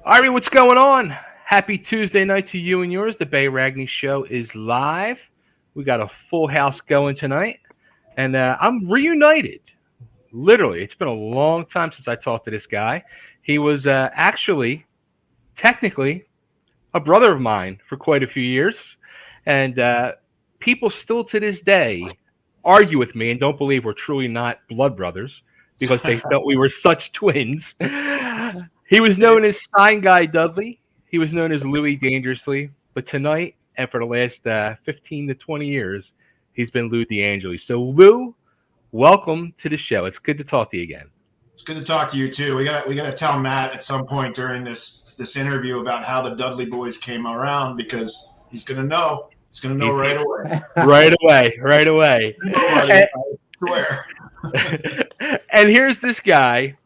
Ari, what's going on? Happy Tuesday night to you and yours. The Bay Ragni Show is live. We got a full house going tonight, and I'm reunited. Literally, it's been a long time since I talked to this guy. He was actually, technically, a brother of mine for quite a few years, and people still to this day argue with me and don't believe we're truly not blood brothers because they felt we were such twins. He was known as Sign Guy Dudley. He was known as Louis Dangerously. But tonight, and for the last 15 to 20 years, he's been Lou D'Angeli. So, Lou, welcome to the show. It's good to talk to you again. It's good to talk to you too. We gotta tell Matt at some point during this interview about how the Dudley boys came around because he's gonna know. He's gonna know right away. Right away. I swear. And here's this guy.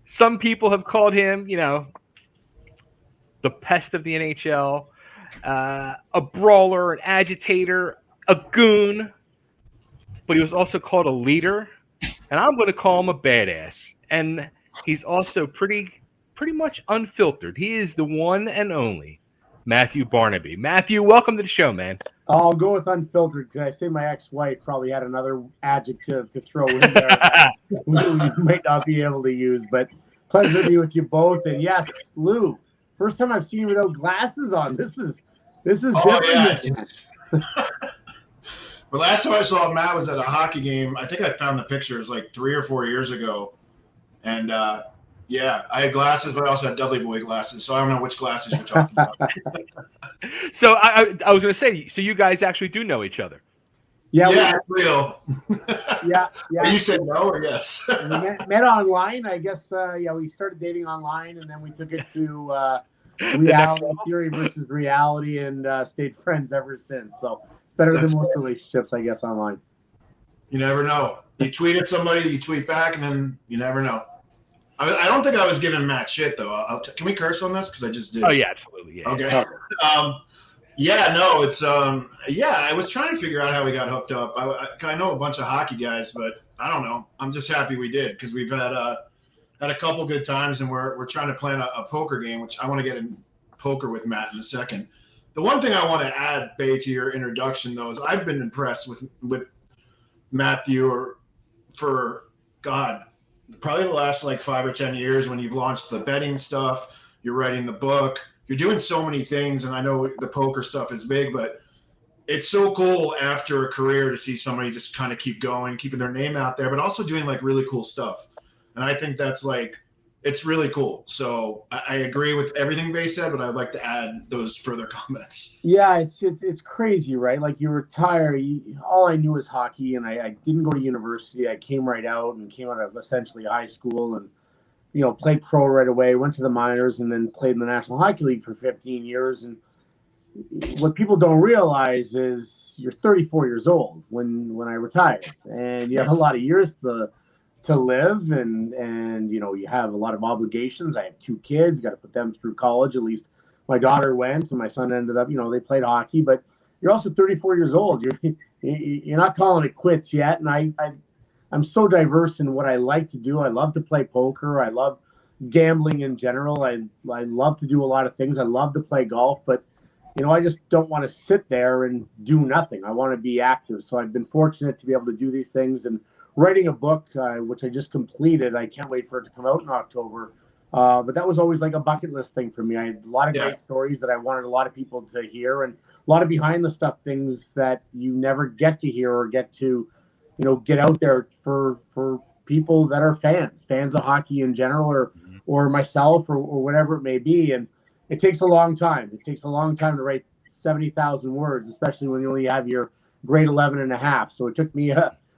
Some people have called him, the pest of the NHL, a brawler, an agitator, a goon, but he was also called a leader, and I'm going to call him a badass. And he's also pretty much unfiltered. He is the one and only Matthew Barnaby. Matthew, welcome to the show, man. I'll go with unfiltered because I say my ex-wife probably had another adjective to throw in there we might not be able to use, but pleasure to be with you both. And yes, Lou, first time I've seen you without glasses on. This is different. Yeah. The last time I saw Matt was at a hockey game. I think I found the pictures like 3 or 4 years ago. And yeah, I had glasses, but I also had Dudley Boy glasses. So I don't know which glasses you're talking about. So I was going to say, so you guys actually do know each other. Yeah, real. Yeah. You said no or yes? We met online. I guess, we started dating online, and then we took it to reality theory versus reality and stayed friends ever since. So it's better than most relationships, I guess, online. You never know. You tweet at somebody, you tweet back, and then you never know. I don't think I was giving Matt shit, though. Can we curse on this? Because I just did. Oh, yeah, absolutely. Yeah. Okay. I was trying to figure out how we got hooked up. I know a bunch of hockey guys, but I don't know. I'm just happy we did because we've had a couple good times, and we're trying to plan a poker game, which I want to get in poker with Matt in a second. The one thing I want to add, Bay, to your introduction, though, is I've been impressed with Matthew for probably the last like 5 or 10 years when you've launched the betting stuff, you're writing the book, you're doing so many things. And I know the poker stuff is big, but it's so cool after a career to see somebody just kind of keep going, keeping their name out there, but also doing like really cool stuff. And I think that's it's really cool. So I agree with everything Bay said, but I'd like to add those further comments. Yeah, it's crazy, right? Like you retire, all I knew was hockey, and I didn't go to university. I came right out and came out of essentially high school and, played pro right away, went to the minors, and then played in the National Hockey League for 15 years. And what people don't realize is you're 34 years old when I retired, and you have a lot of years to live, and you have a lot of obligations. I have 2 kids, got to put them through college. At least my daughter went, and my son ended up, they played hockey. But you're also 34 years old. You're not calling it quits yet. And I'm so diverse in what I like to do. I love to play poker. I love gambling in general. I love to do a lot of things. I love to play golf, but I just don't want to sit there and do nothing. I want to be active. So I've been fortunate to be able to do these things, and writing a book, which I just completed. I can't wait for it to come out in October. But that was always like a bucket list thing for me. I had a lot of great stories that I wanted a lot of people to hear, and a lot of behind the stuff things that you never get to hear or get to, get out there for people that are fans of hockey in general, or myself, or whatever it may be. And it takes a long time. It takes a long time to write 70,000 words, especially when you only have your grade 11 and a half. So it took me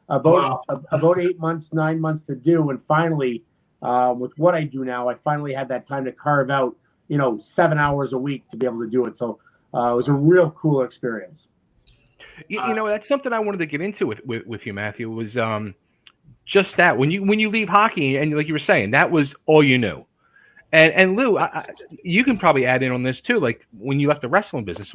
about 8 months, 9 months to do. And finally, with what I do now, I finally had that time to carve out, 7 hours a week to be able to do it. So it was a real cool experience. That's something I wanted to get into with you, Matthew, was just that when you leave hockey, and like you were saying, that was all you knew. And Lou, you can probably add in on this too. Like when you left the wrestling business,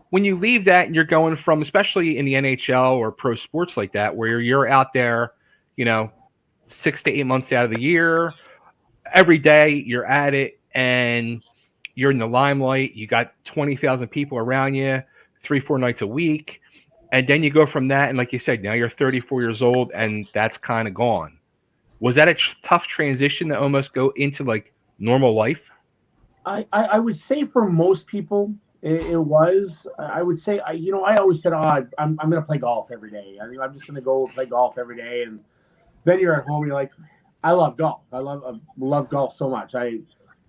when you leave that and you're going from, especially in the NHL or pro sports like that, where you're out there, 6 to 8 months out of the year, every day you're at it, and you're in the limelight. You got 20,000 people around you, 3-4 nights a week. And then you go from that. And like you said, now you're 34 years old and that's kind of gone. Was that a tough transition to almost go into like normal life? I would say for most people, it was. I would say, I always said, I'm going to play golf every day. I'm just going to go play golf every day. And then you're at home, you're like, I love golf. I love golf so much. I'd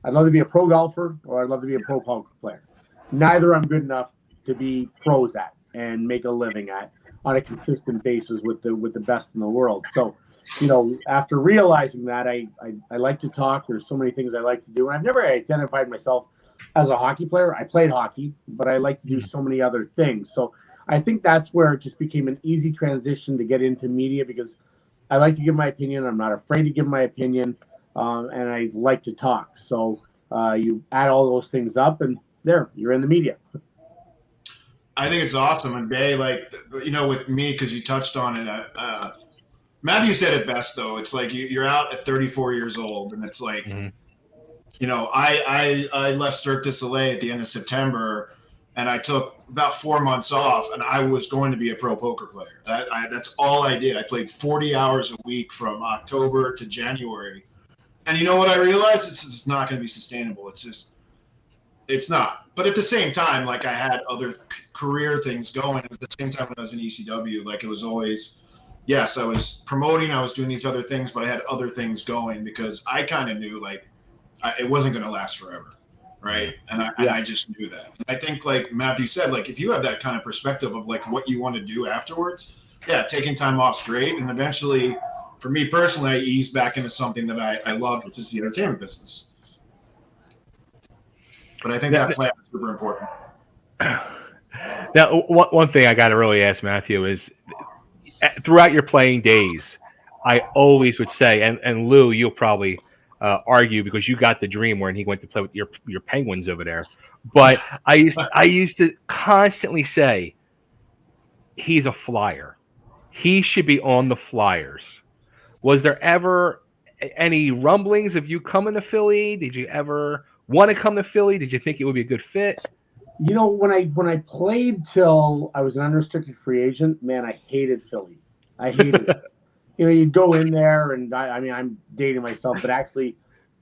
love to be a pro golfer or I'd love to be a pro poker player. Neither I'm good enough to be pros at and make a living at on a consistent basis with the best in the world. So, after realizing that, I like to talk. There's so many things I like to do. And I've never identified myself as a hockey player. I played hockey, but I like to do so many other things. So I think that's where it just became an easy transition to get into media because I like to give my opinion. I'm not afraid to give my opinion, and I like to talk. So you add all those things up, and there, you're in the media. I think it's awesome. And Bay, with me, because you touched on it, Matthew said it best, though. It's like you're out at 34 years old, and it's like, I left Cirque du Soleil at the end of September, and I took about 4 months off, and I was going to be a pro poker player. That's all I did. I played 40 hours a week from October to January. And you know what I realized? It's not going to be sustainable. It's not. But at the same time, like I had other career things going. It was the same time when I was in ECW. Like it was always, yes, I was promoting, I was doing these other things, but I had other things going because I kind of knew it wasn't going to last forever, right? And I just knew that. And I think like Matthew said, like if you have that kind of perspective of like what you want to do afterwards, yeah, taking time off's great. And eventually, for me personally, I eased back into something that I loved, which is the entertainment business. But I think that plan is super important. Now, one thing I got to really ask Matthew is, throughout your playing days, I always would say, and Lou, you'll probably argue because you got the dream when he went to play with your Penguins over there. But I used to constantly say, he's a Flyer. He should be on the Flyers. Was there ever any rumblings of you coming to Philly? Did you ever want to come to Philly? Did you think it would be a good fit? When I played till I was an unrestricted free agent, man, I hated Philly. I hated it. You'd go in there, and I'm dating myself, but actually,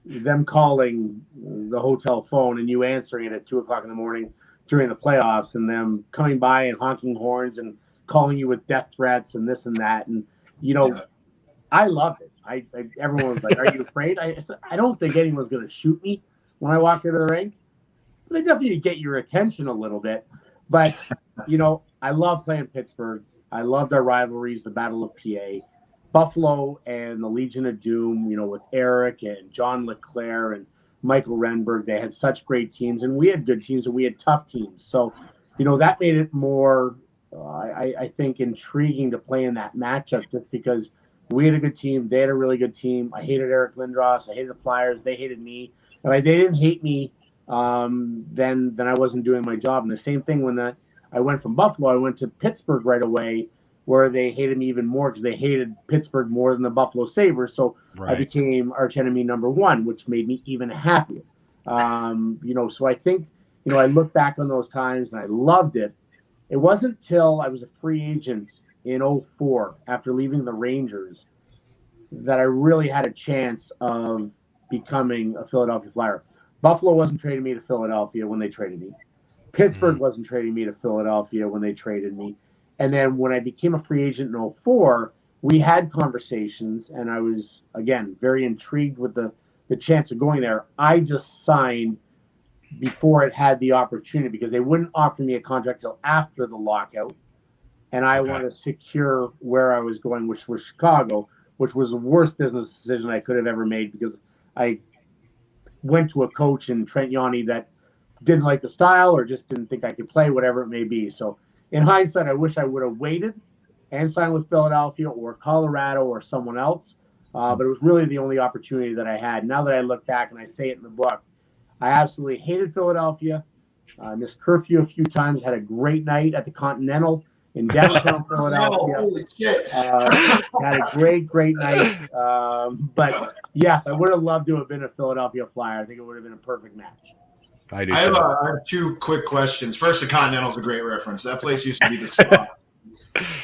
them calling the hotel phone and you answering it at 2:00 in the morning during the playoffs, and them coming by and honking horns and calling you with death threats and this and that, and I loved it. Everyone was like, "Are you afraid?" I said, "I don't think anyone's going to shoot me when I walk into the rink." They definitely get your attention a little bit. But, I love playing Pittsburgh. I loved our rivalries, the Battle of PA. Buffalo and the Legion of Doom, with Eric and John LeClaire and Michael Renberg. They had such great teams, and we had good teams, and we had tough teams. So, that made it more, I think, intriguing to play in that matchup just because we had a good team. They had a really good team. I hated Eric Lindros. I hated the Flyers. They hated me. And they didn't hate me, then I wasn't doing my job. And the same thing when I went from Buffalo, I went to Pittsburgh right away, where they hated me even more because they hated Pittsburgh more than the Buffalo Sabres. So right. I became archenemy number one, which made me even happier. So I think, I look back on those times and I loved it. It wasn't till I was a free agent in 2004, after leaving the Rangers, that I really had a chance of becoming a Philadelphia Flyer. Buffalo wasn't trading me to Philadelphia when they traded me. Pittsburgh wasn't trading me to Philadelphia when they traded me. And then when I became a free agent in 2004, we had conversations, and I was, again, very intrigued with the chance of going there. I just signed before it had the opportunity because they wouldn't offer me a contract till after the lockout. And I wanted to secure where I was going, which was Chicago, which was the worst business decision I could have ever made because I went to a coach in Trent Yanni that didn't like the style or just didn't think I could play, whatever it may be. So in hindsight, I wish I would have waited and signed with Philadelphia or Colorado or someone else. But it was really the only opportunity that I had. Now that I look back and I say it in the book, I absolutely hated Philadelphia. Missed curfew a few times, had a great night at the Continental in downtown Philadelphia. Holy shit. Had a great night. But yes, I would have loved to have been a Philadelphia Flyer. I think it would have been a perfect match. I do. I have two quick questions. First, the Continental's a great reference. That place used to be the spot.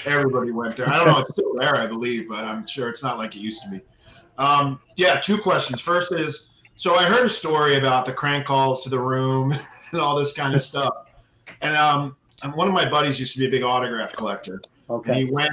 Everybody went there. I don't know. It's still there, I believe, but I'm sure it's not like it used to be. Yeah, two questions. First is, so I heard a story about the crank calls to the room and all this kind of stuff. And one of my buddies used to be a big autograph collector. Okay. And he went,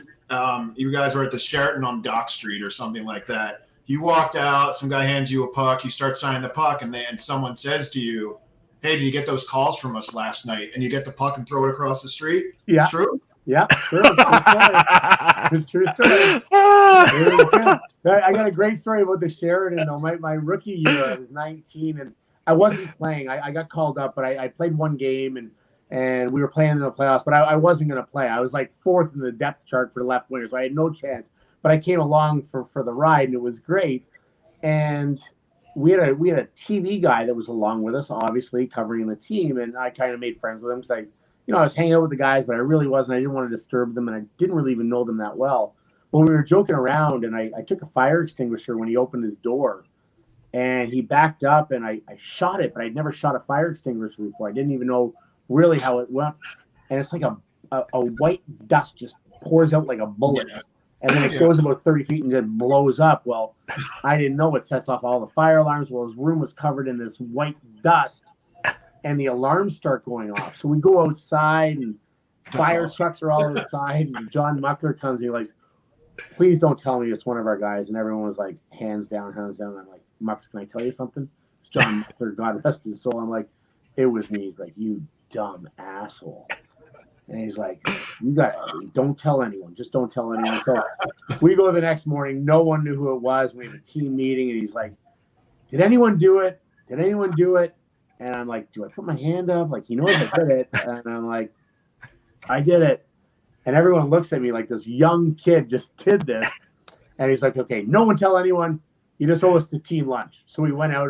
you guys were at the Sheraton on Dock Street or something like that. You walked out, some guy hands you a puck, you start signing the puck, and someone says to you, hey, did you get those calls from us last night? And you get the puck and throw it across the street? Yeah. True? Yeah, true. It's true story. I got a great story about the Sheraton, though. My rookie year, I was 19, and I wasn't playing. I got called up, but I played one game, and we were playing in the playoffs, but I wasn't going to play. I was like fourth in the depth chart for left winger, so I had no chance. But I came along for the ride, and it was great. And we had a TV guy that was along with us, obviously, covering the team, and I kind of made friends with him because I was hanging out with the guys, but I really wasn't. I didn't want to disturb them, and I didn't really even know them that well. Well, we were joking around, and I took a fire extinguisher when he opened his door, and he backed up, and I shot it, but I'd never shot a fire extinguisher before. I didn't even know really how it went, and it's like a white dust just pours out like a bullet, and then it goes about 30 feet and just blows up. Well, I didn't know it sets off all the fire alarms. Well, his room was covered in this white dust, and the alarms start going off. So we go outside, and fire trucks are all outside, and John Muckler comes and he's like, please don't tell me it's one of our guys. And everyone was like, hands down, hands down. I'm like, Mux, can I tell you something? It's John Muckler, God rest his soul. I'm like, it was me. He's like, you dumb asshole. And he's like, don't tell anyone. Just don't tell anyone. So we go the next morning. No one knew who it was. We had a team meeting, and he's like, did anyone do it? Did anyone do it? And I'm like, do I put my hand up? Like, he knows I did it. And I'm like, I did it. And everyone looks at me like this young kid just did this. And he's like, okay, no one tell anyone. You just owe us the team lunch. So we went out.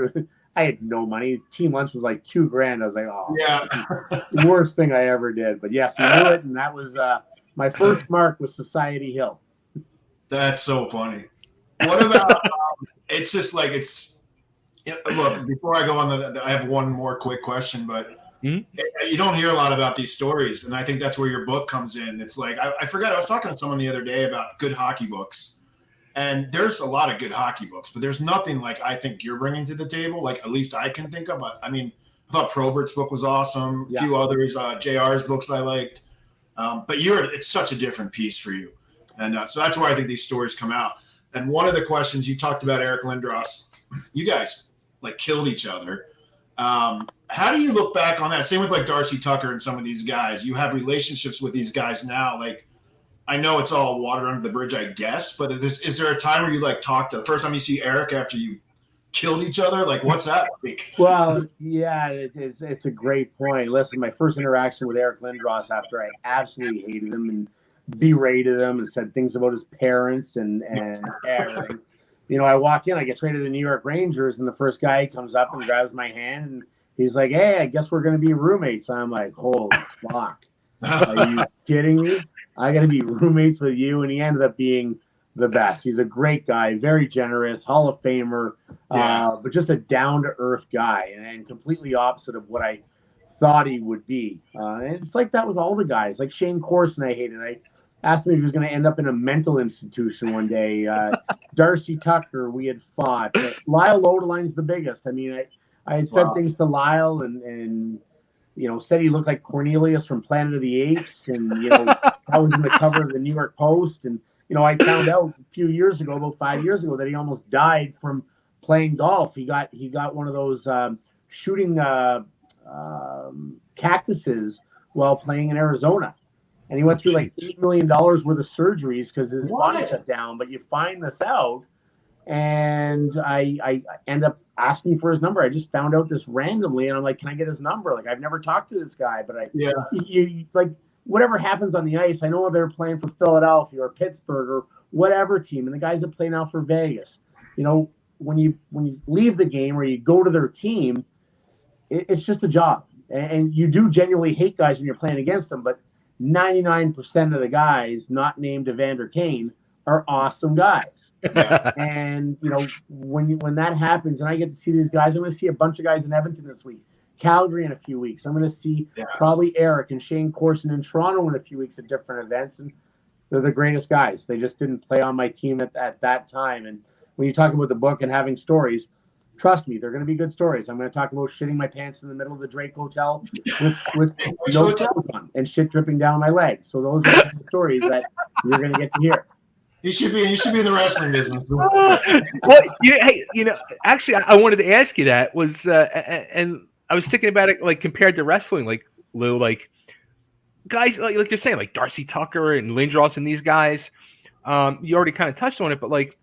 I had no money. Team lunch was like $2,000. I was like, oh, yeah, worst thing I ever did. But yes, you knew it. And that was my first mark was Society Hill. That's so funny. What about, it's just like, look, before I go on, I have one more quick question, but you don't hear a lot about these stories, and I think that's where your book comes in. It's like, I forgot, I was talking to someone the other day about good hockey books, and there's a lot of good hockey books, but there's nothing like I think you're bringing to the table, like at least I can think of. I mean, I thought Probert's book was awesome, a few others, JR's books I liked, but it's such a different piece for you, and so that's where I think these stories come out. And one of the questions you talked about, Eric Lindros, you guys like killed each other. How do you look back on that? Same with like Darcy Tucker and some of these guys. You have relationships with these guys now. Like, I know it's all water under the bridge, I guess, but is there a time where you like talk to the first time you see Eric after you killed each other? Like, what's that like? Well, yeah, it's a great point. Listen, my first interaction with Eric Lindros after I absolutely hated him and berated him and said things about his parents and everything. I walk in, I get traded to the New York Rangers, and the first guy comes up and grabs my hand, and he's like, hey, I guess we're going to be roommates. I'm like, holy fuck. Are you kidding me? I got to be roommates with you. And he ended up being the best. He's a great guy, very generous, Hall of Famer, but just a down-to-earth guy and completely opposite of what I thought he would be. And it's like that with all the guys. Like Shane Corson, I hated. I asked him if he was going to end up in a mental institution one day. Darcy Tucker, we had fought. Lyle Odeline's the biggest. I mean, I had said things to Lyle and said he looked like Cornelius from Planet of the Apes. And, I was in the cover of the New York Post. And, I found out a few years ago, about 5 years ago, that he almost died from playing golf. He got one of those shooting cactuses while playing in Arizona. And he went through like $8 million worth of surgeries because his body shut down. But you find this out, and I end up asking for his number. I just found out this randomly, and I'm like, can I get his number? Like, I've never talked to this guy, but you like whatever happens on the ice, I know they're playing for Philadelphia or Pittsburgh or whatever team, and the guys that play now for Vegas. When you leave the game or you go to their team, it's just a job, and you do genuinely hate guys when you're playing against them, but 99% of the guys not named Evander Kane are awesome guys. And when that happens and I get to see these guys, I'm going to see a bunch of guys in Edmonton this week. Calgary in a few weeks. I'm going to see probably Eric and Shane Corson in Toronto in a few weeks at different events. And they're the greatest guys. They just didn't play on my team at that time. And when you talk about the book and having stories, trust me, they're going to be good stories. I'm going to talk about shitting my pants in the middle of the Drake Hotel with no clothes on and shit dripping down my legs. So those are the stories that you're going to get to hear. You should be in the wrestling business. Well, actually, I wanted to ask you that and I was thinking about it like compared to wrestling, like Lou, like guys like you're saying, like Darcy Tucker and Lindros and these guys. You already kind of touched on it, but like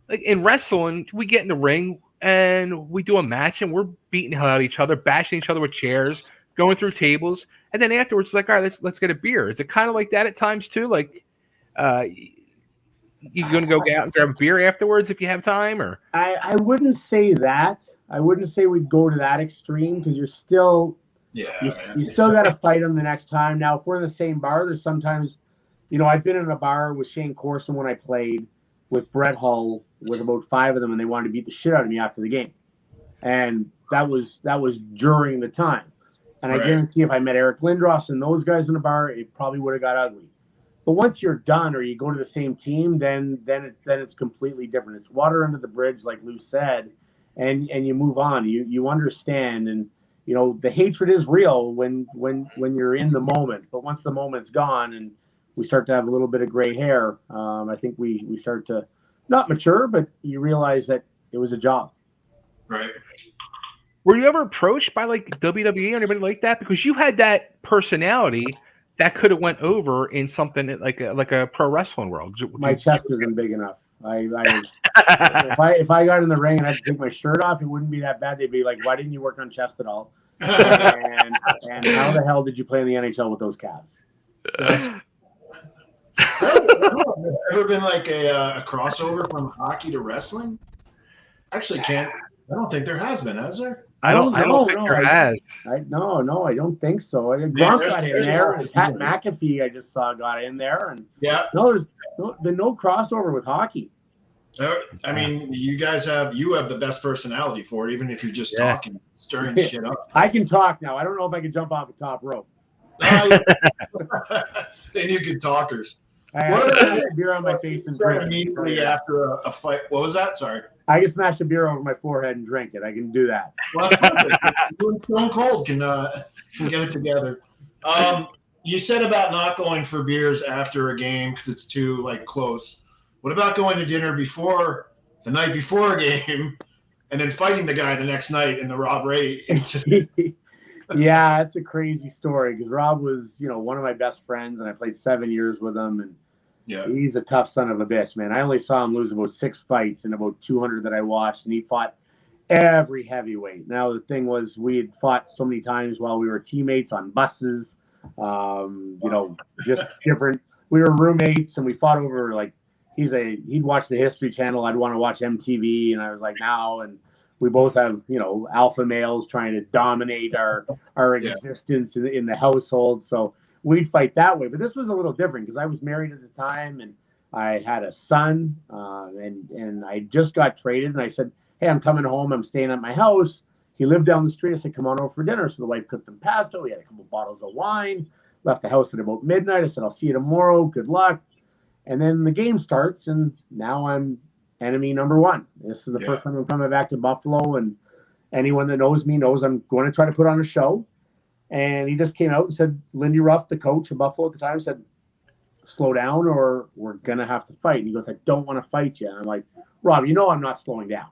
in wrestling, we get in the ring and we do a match and we're beating the hell out of each other, bashing each other with chairs, going through tables, and then afterwards, it's like, all right, let's get a beer. Is it kind of like that at times too? Like, you're going to go out and grab a beer afterwards if you have time, or? I wouldn't say that. I wouldn't say we'd go to that extreme because you're still, you still got to fight them the next time. Now, if we're in the same bar, there's sometimes, I've been in a bar with Shane Corson when I played with Brett Hull with about 5 of them, and they wanted to beat the shit out of me after the game. And that was during the time. And I guarantee if I met Eric Lindros and those guys in the bar, it probably would have got ugly. But once you're done or you go to the same team, then it's completely different. It's water under the bridge, like Lou said, and you move on. You understand, and the hatred is real when you're in the moment. But once the moment's gone and we start to have a little bit of gray hair, I think we start to not mature, but you realize that it was a job. Right. Were you ever approached by like WWE or anybody like that? Because you had that personality that could have went over in something like a pro wrestling world. My chest isn't big enough. If I got in the ring and had to take my shirt off, it wouldn't be that bad. They'd be like, "Why didn't you work on chest at all?" and how the hell did you play in the NHL with those calves? Ever been like a crossover from hockey to wrestling? Actually, I don't think there has been, has there? I don't think there has. No, I don't think so. Gronk got in there, and Pat McAfee I just saw got in there, and there's been no crossover with hockey. I mean, you guys have the best personality for it, even if you're just talking, stirring shit up. I can talk now. I don't know if I can jump off the top rope. Then you can talkers. I had a beer on my face and drink immediately after a fight. What was that? Sorry. I can smash a beer over my forehead and drink it. I can do that. Well, that's perfect. You and Stone Cold can get it together. You said about not going for beers after a game because it's too close. What about going to dinner the night before a game, and then fighting the guy the next night in the Rob Ray incident? Yeah, it's a crazy story because Rob was, one of my best friends, and I played 7 years with him, and he's a tough son of a bitch, man. I only saw him lose about 6 fights in about 200 that I watched, and he fought every heavyweight. Now, the thing was, we had fought so many times while we were teammates on buses, just different. We were roommates, and we fought over, he'd watch the History Channel. I'd want to watch MTV, and I was like, now, and we both have, alpha males trying to dominate our existence in the household. So we'd fight that way. But this was a little different because I was married at the time and I had a son and I just got traded. And I said, hey, I'm coming home. I'm staying at my house. He lived down the street. I said, come on over for dinner. So the wife cooked him pasta. We had a couple bottles of wine, left the house at about midnight. I said, I'll see you tomorrow. Good luck. And then the game starts and now I'm enemy number 1. This is the first time I'm coming back to Buffalo, and anyone that knows me knows I'm going to try to put on a show. And he just came out and said, Lindy Ruff, the coach of Buffalo at the time, said, slow down or we're going to have to fight. And he goes, I don't want to fight you. And I'm like, Rob, I'm not slowing down.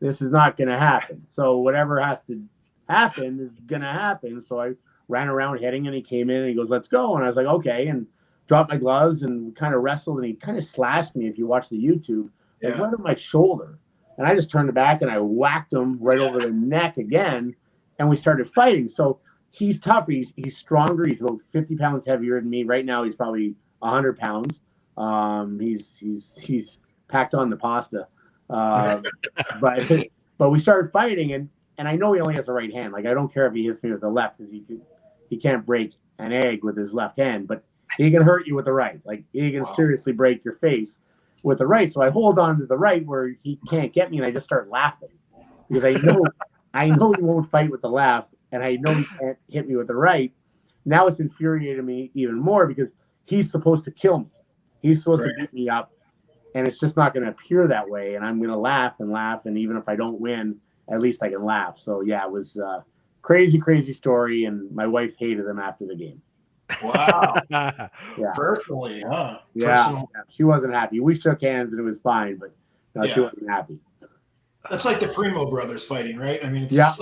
This is not going to happen. So whatever has to happen is going to happen. So I ran around hitting and he came in and he goes, let's go. And I was like, okay. And dropped my gloves and we kind of wrestled and he kind of slashed me if you watch the YouTube. Right on my shoulder. And I just turned it back and I whacked him right over the neck again. And we started fighting. So he's tough. He's stronger. He's about 50 pounds heavier than me. Right now, he's probably 100 pounds. He's packed on the pasta. But we started fighting. And I know he only has the right hand. I don't care if he hits me with the left because he can't break an egg with his left hand. But he can hurt you with the right. He can seriously break your face with the right. So I hold on to the right where he can't get me, and I just start laughing because I know he won't fight with the left, and I know he can't hit me with the right. Now it's infuriating me even more because he's supposed to kill me. He's supposed to beat me up, and it's just not going to appear that way. And I'm going to laugh, and even if I don't win, at least I can laugh. So yeah, it was crazy story, and my wife hated him after the game. Wow. Yeah. Personally, huh? Yeah. She wasn't happy. We shook hands and it was fine, but no, she wasn't happy. That's like the Primo brothers fighting, right? I mean, it's yeah.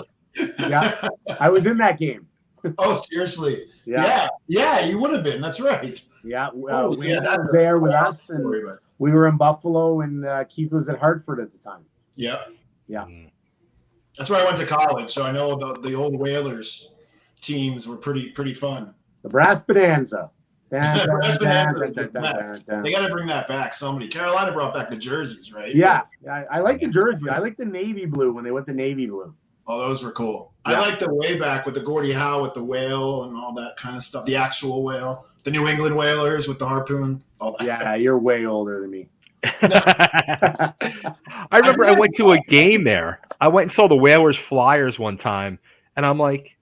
I was in that game. Oh, seriously? Yeah, you would have been. That's right. Yeah, Wayne was there with us, and we were in Buffalo, and Keith was at Hartford at the time. Yeah. That's where I went to college, so I know the old Whalers teams were pretty fun. The Brass Bonanza. They got to bring that back. Carolina brought back the jerseys, right? Yeah, I like the jersey. I like the navy blue when they went to navy blue. Oh, those were cool. Yeah. I like the way back with the Gordie Howe with the whale and all that kind of stuff. The actual whale. The New England Whalers with the harpoon. All that. Yeah, you're way older than me. I remember I went to a game there. I went and saw the Whalers Flyers one time, and I'm like,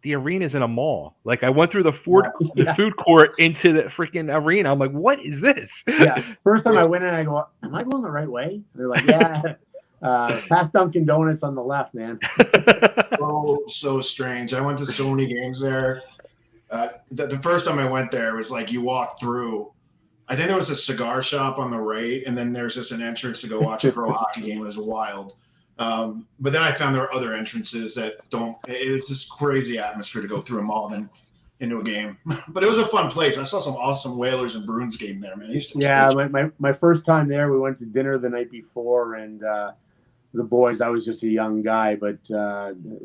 the arena's in a mall. Like, I went through the food court into the freaking arena. I'm like, what is this? Yeah. First time I went in, I go, am I going the right way? And they're like, yeah. Past Dunkin' Donuts on the left, man. So strange. I went to so many games there. The first time I went there, it was like you walk through. I think there was a cigar shop on the right, and then there's just an entrance to go watch a pro hockey game. It was wild. But then I found there were other entrances that don't. It was just crazy atmosphere to go through a mall than into a game. But it was a fun place. I saw some awesome Whalers and Bruins game there, man. My first time there, we went to dinner the night before, and the boys. I was just a young guy, but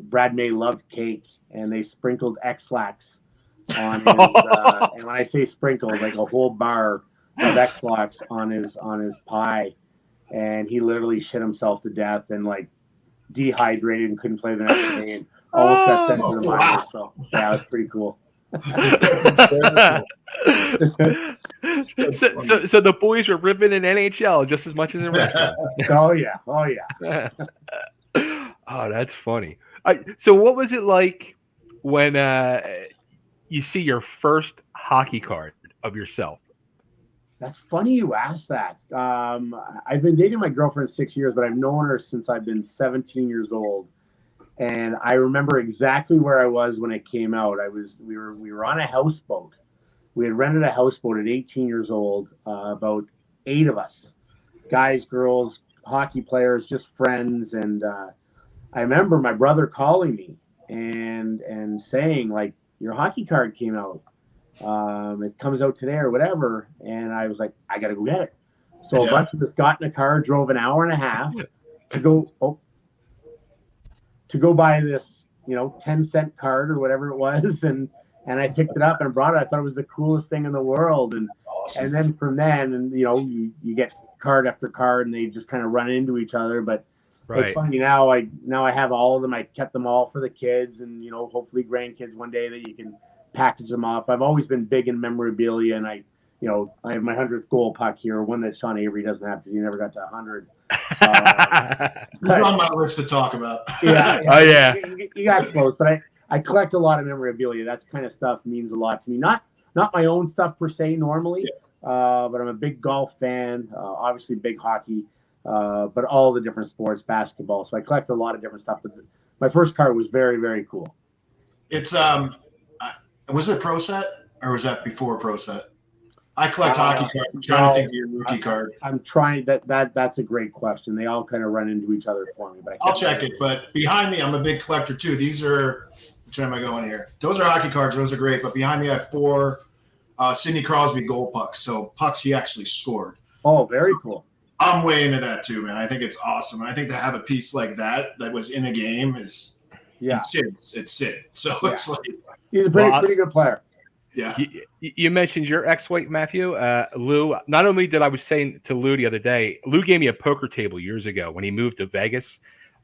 Brad May loved cake, and they sprinkled X-Lax on his. And when I say sprinkled, like a whole bar of X-Lax on his pie, and he literally shit himself to death and like dehydrated and couldn't play the next day, and almost got sent to the minors. So yeah, it was pretty cool. So the boys were ripping in NHL just as much as in wrestling. Oh yeah. Oh, that's funny. So what was it like when you see your first hockey card of yourself? That's funny you asked that. I've been dating my girlfriend 6 years, but I've known her since I've been 17 years old. And I remember exactly where I was when it came out. We were on a houseboat. We had rented a houseboat at 18 years old, about 8 of us, guys, girls, hockey players, just friends. And I remember my brother calling me and saying, like, your hockey card came out. It comes out today or whatever. And I was like, I got to go get it. So a bunch of us got in a car, drove an hour and a half to go buy this, 10-cent card or whatever it was. And I picked it up and brought it. I thought it was the coolest thing in the world. And and then from then, and you get card after card, and they just kind of run into each other. But it's funny now. I have all of them. I kept them all for the kids, and hopefully grandkids one day that you can package them up. I've always been big in memorabilia, and I have my 100th goal puck here, one that Sean Avery doesn't have because he never got to 100. It's on my list to talk about. Yeah. Oh yeah. You got close, but I collect a lot of memorabilia. That kind of stuff means a lot to me. Not my own stuff per se normally, but I'm a big golf fan. Obviously, big hockey, but all the different sports, basketball. So I collect a lot of different stuff. But my first card was very, very cool. It's was it a pro set or was that before a pro set? I collect hockey cards. I'm trying to think of your rookie card. I'm trying that's a great question. They all kind of run into each other for me, but I'll check it. But behind me, I'm a big collector too. These are, which am I going here? Those are hockey cards. Those are great. But behind me, I have 4 Sidney Crosby goal pucks. So pucks he actually scored. Oh, very cool. I'm way into that too, man. I think it's awesome. And I think to have a piece like that was in a game is it's Sid. So it's like he's a pretty good player. Yeah. You mentioned your ex-wife, Matthew. Lou, not only did I was saying to Lou the other day, Lou gave me a poker table years ago when he moved to Vegas.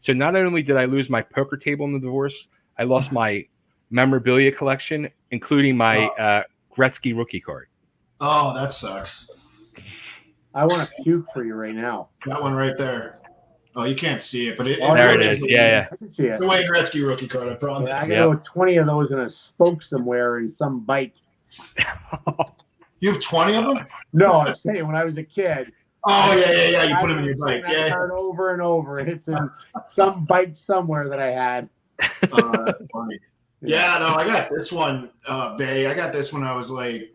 So not only did I lose my poker table in the divorce, I lost my memorabilia collection, including my Gretzky rookie card. Oh, that sucks. I want to puke for you right now. That one right there. Oh, you can't see it, but there it is. Yeah. I can see it. The Wayne Gretzky rookie card, I promise. Yeah, I got 20 of those in a spoke somewhere in some bike. You have 20 of them? No, I'm saying when I was a kid. Oh, yeah. You put them in your bike. That card over and over, and it's in some bike somewhere that I had. That's funny. Yeah, no, I got this one, Bay. I got this when I was like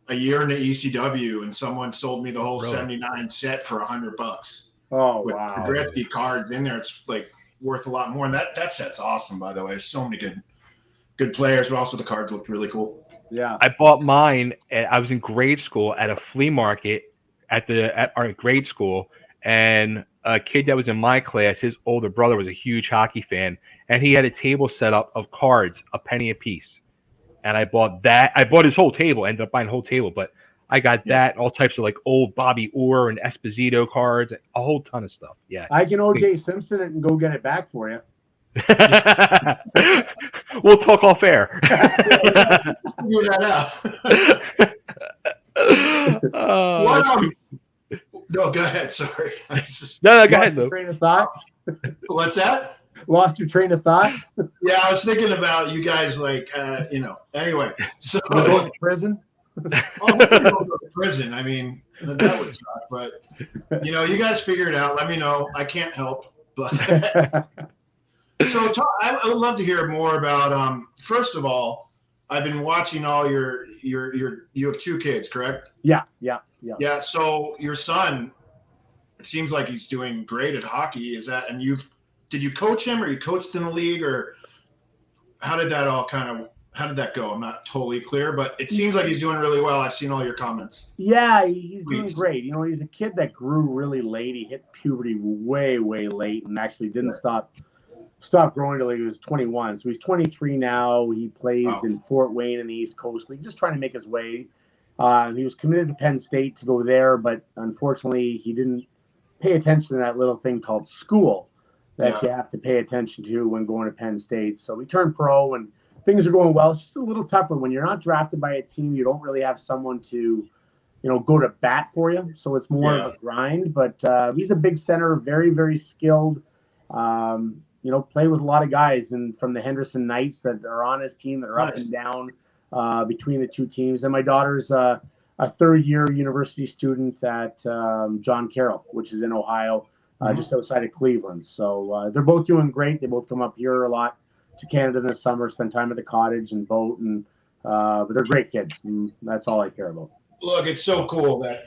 a year into ECW, and someone sold me the whole 79 set for $100. Oh, with wow. Gretzky cards in there. It's like worth a lot more. And that set's awesome, by the way. There's so many good players, but also the cards looked really cool. Yeah. I bought mine. I was in grade school at a flea market at our grade school, and a kid that was in my class, his older brother was a huge hockey fan, and he had a table set up of cards, a penny a piece. And I bought that. I bought his whole table, ended up buying the whole table, but I got that, all types of like old Bobby Orr and Esposito cards, a whole ton of stuff. Yeah. I can O.J. Simpson it and go get it back for you. We'll talk off air. Figure that out. No, go ahead. Sorry. No, go ahead, Lou. Train of thought. What's that? Lost your train of thought? Yeah, I was thinking about you guys, like, anyway. So going to prison? Prison. I mean, that would suck. But, you guys figure it out. Let me know. I can't help. But so I would love to hear more about, first of all, I've been watching all you have 2 kids, correct? Yeah. Yeah, so your son, it seems like he's doing great at hockey. Did you coach him, or you coached in the league, or how did that go? I'm not totally clear, but it seems like he's doing really well. I've seen all your comments. Yeah, he's doing great. He's a kid that grew really late. He hit puberty way, way late, and actually didn't stop growing until he was 21. So he's 23 now. He plays in Fort Wayne in the East Coast League, just trying to make his way. He was committed to Penn State to go there, but unfortunately he didn't pay attention to that little thing called school that you have to pay attention to when going to Penn State. So we turned pro, and things are going well. It's just a little tougher when you're not drafted by a team. You don't really have someone to, go to bat for you. So it's more of a grind. But he's a big center, very, very skilled. Play with a lot of guys from the Henderson Knights that are on his team that are up and down between the 2 teams. And my daughter's a third-year university student at John Carroll, which is in Ohio, just outside of Cleveland. So they're both doing great. They both come up here a lot to Canada in the summer, spend time at the cottage and boat, and but they're great kids. And that's all I care about. Look, it's so cool that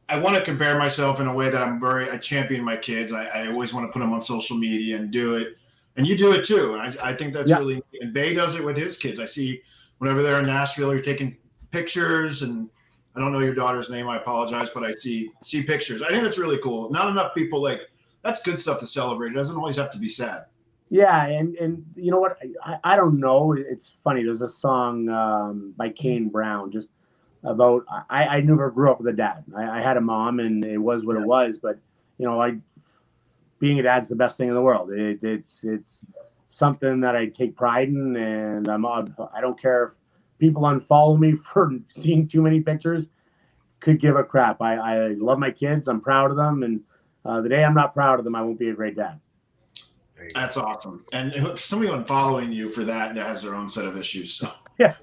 I want to compare myself in a way that I champion my kids. I always want to put them on social media and do it, and you do it too. And I think that's really neat. And Bay does it with his kids. I see whenever they're in Nashville, you're taking pictures, and I don't know your daughter's name. I apologize, but I see pictures. I think that's really cool. Not enough people that's good stuff to celebrate. It doesn't always have to be sad. Yeah, and you know what? I don't know. It's funny. There's a song by Kane Brown just about I never grew up with a dad. I had a mom, and it was what it was. But being a dad's the best thing in the world. It's something that I take pride in, and I don't care if people unfollow me for seeing too many pictures. Could give a crap. I love my kids. I'm proud of them, and the day I'm not proud of them, I won't be a great dad. That's awesome. And somebody unfollowing you for that has their own set of issues. So. Yeah.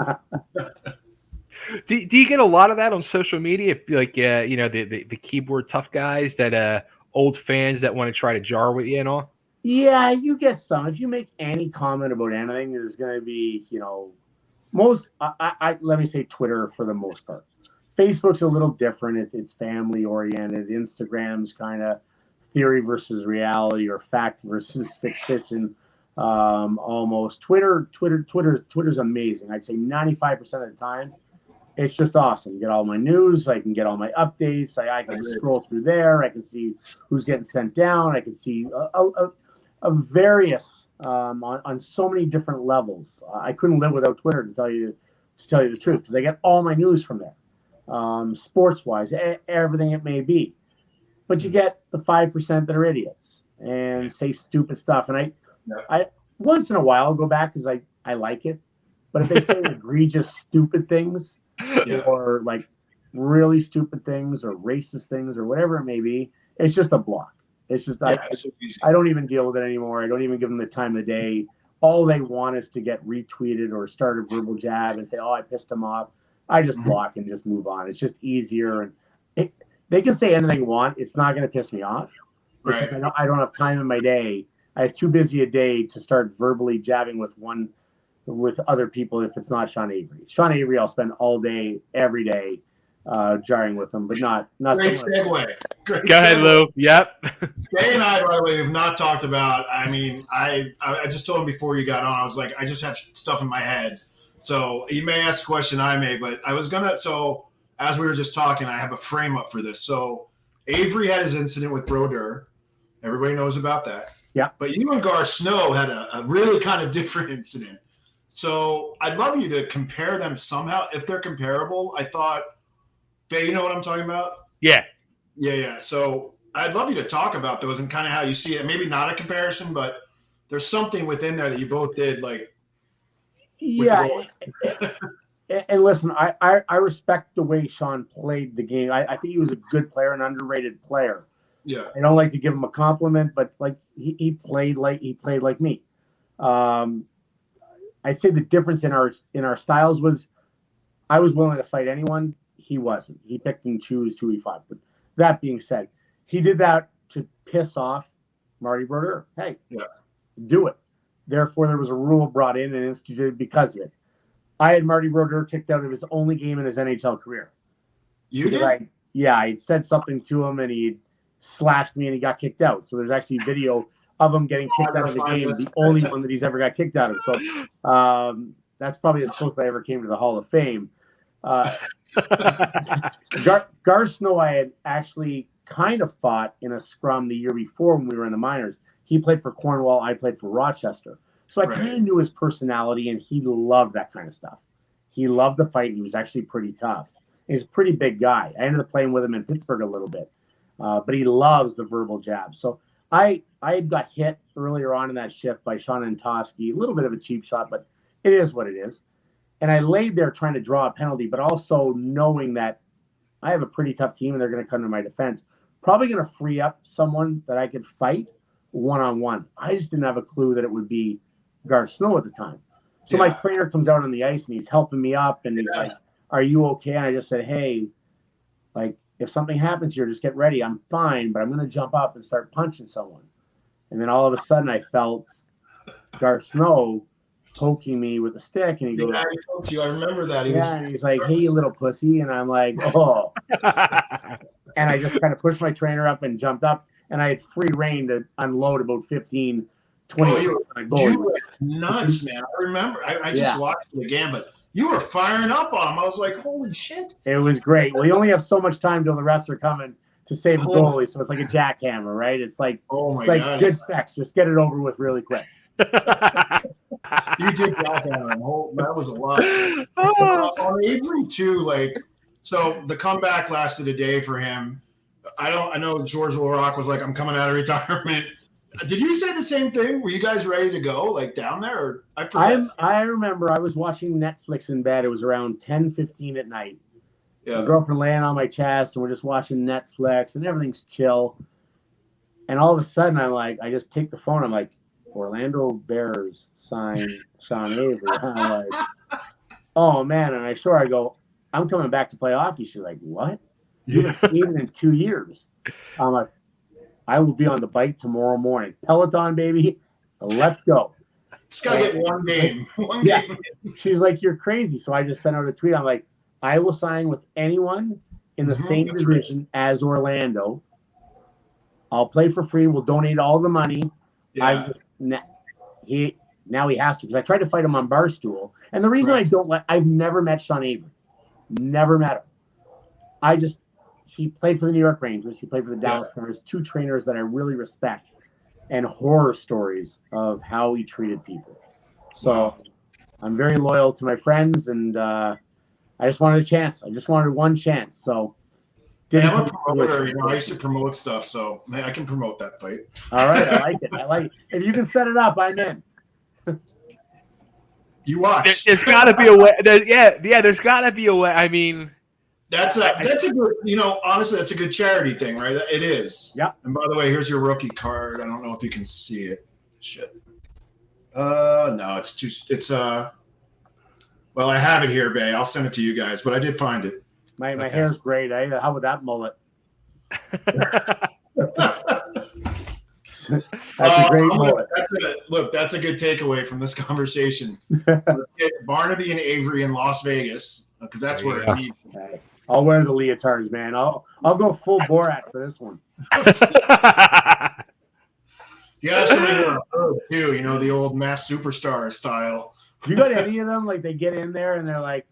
Do you get a lot of that on social media? Like, the keyboard tough guys that old fans that want to try to jar with you and all? Yeah, you get some. If you make any comment about anything, there's going to be, let me say Twitter for the most part. Facebook's a little different. It's family oriented. Instagram's kind of theory versus reality, or fact versus fiction. Almost Twitter's amazing. I'd say 95% of the time, it's just awesome. You get all my news. I can get all my updates. I can scroll through there. I can see who's getting sent down. I can see a various on so many different levels. I couldn't live without Twitter, to tell you the truth, because I get all my news from there, sports wise, everything it may be. But you get the 5% that are idiots and say stupid stuff. And I once in a while I'll go back because I like it. But if they say egregious stupid things, or like really stupid things or racist things or whatever it may be, It's just a block. It's just so easy. I don't even deal with it anymore. I don't even give them the time of day. All they want is to get retweeted or start a verbal jab and say, "Oh, I pissed them off." I just block and just move on. It's just easier, and they can say anything they want. It's not going to piss me off. Right. I don't have time in my day. I have too busy a day to start verbally jabbing with other people if it's not Sean Avery. Sean Avery, I'll spend all day, every day, jarring with him, but not Great someone. segue. Great Go ahead, segue. Lou. Yep. Jay and I, by the way, have not talked about. I mean, I just told him before you got on. I was like, I just have stuff in my head. So you may ask a question, I may, but I was gonna. So as we were just talking, I have a frame up for this. So Avery had his incident with Brodeur. Everybody knows about that. Yeah. But you and Gar Snow had a really kind of different incident. So I'd love you to compare them somehow, if they're comparable. I thought, Bay, you know what I'm talking about? Yeah. Yeah. So I'd love you to talk about those and kind of how you see it. Maybe not a comparison, but there's something within there that you both did, like. Yeah. And listen, I respect the way Sean played the game. I think he was a good player, an underrated player. Yeah. I don't like to give him a compliment, but like he played like me. I'd say the difference in our styles was I was willing to fight anyone. He wasn't. He picked and chose who he fought. But that being said, he did that to piss off Marty Brodeur. Hey, do it. Therefore, there was a rule brought in and instituted because of it. I had Marty Brodeur kicked out of his only game in his NHL career. You did? I said something to him and he slashed me and he got kicked out. So there's actually video of him getting kicked out of the game, the only one that he's ever got kicked out of. So that's probably as close as I ever came to the Hall of Fame. Gar Snow, I had actually kind of fought in a scrum the year before when we were in the minors. He played for Cornwall, I played for Rochester. So I kind of knew his personality, and he loved that kind of stuff. He loved the fight. He was actually pretty tough. He's a pretty big guy. I ended up playing with him in Pittsburgh a little bit. But he loves the verbal jab. So I got hit earlier on in that shift by Sean Antosky. A little bit of a cheap shot, but it is what it is. And I laid there trying to draw a penalty, but also knowing that I have a pretty tough team and they're going to come to my defense. Probably going to free up someone that I could fight one-on-one. I just didn't have a clue that it would be Gar Snow at the time. So my trainer comes out on the ice and he's helping me up and he's like, "Are you okay?" And I just said, "Hey, like if something happens here, just get ready. I'm fine, but I'm going to jump up and start punching someone." And then all of a sudden I felt Gar Snow poking me with a stick and he goes, "I told you, I remember that." And he's like, "Hey, you little pussy." And I'm like, "Oh." And I just kind of pushed my trainer up and jumped up and I had free reign to unload about 15 20 you were nuts, man. I remember. I just watched it again, but you were firing up on him. I was like, holy shit. It was great. Well, you only have so much time till the refs are coming to save the goalie, so it's like a jackhammer, right? It's like God. Good sex. Just get it over with really quick. You did jackhammer him. That was a lot. On Avery too, so the comeback lasted a day for him. I know George LaRock was like, "I'm coming out of retirement." Did you say the same thing? Were you guys ready to go, down there? Or I remember I was watching Netflix in bed. It was around 10:15 at night. Yeah. My girlfriend laying on my chest, and we're just watching Netflix, and everything's chill. And all of a sudden, I just take the phone. I'm like, Orlando Bears signed Sean Avery. I'm like, oh, man. And I go, I'm coming back to play hockey. She's like, what? You haven't skated in 2 years. I'm like, I will be on the bike tomorrow morning. Peloton, baby. Let's go. Just got to get one game. Game. She's like, you're crazy. So I just sent out a tweet. I'm like, I will sign with anyone in the same division as Orlando. I'll play for free. We'll donate all the money. Yeah. Now he has to, because I tried to fight him on Barstool. And the reason I've never met Sean Avery. Never met him. He played for the New York Rangers. He played for the Dallas Stars. Two trainers that I really respect, and horror stories of how he treated people. So I'm very loyal to my friends, and I just wanted a chance. I just wanted one chance. So I'm a promoter. I used to promote stuff, so I can promote that fight. All right, I like it. If you can set it up, I'm in. You watch. There's got to be a way. There's got to be a way. I mean, That's a good, honestly, that's a good charity thing, right? It is. Yep. And by the way, here's your rookie card. I don't know if you can see it. Shit. No, well, I have it here, Bay. I'll send it to you guys, but I did find it. My hair's great. How about that mullet? That's a great mullet. That's a good takeaway from this conversation. Get Barnaby and Avery in Las Vegas, because that's where it needs. I'll wear the leotards, man. I'll go full Borat for this one. You have somebody wear a hood too, the old Mass Superstar style. You got any of them? Like they get in there and they're like,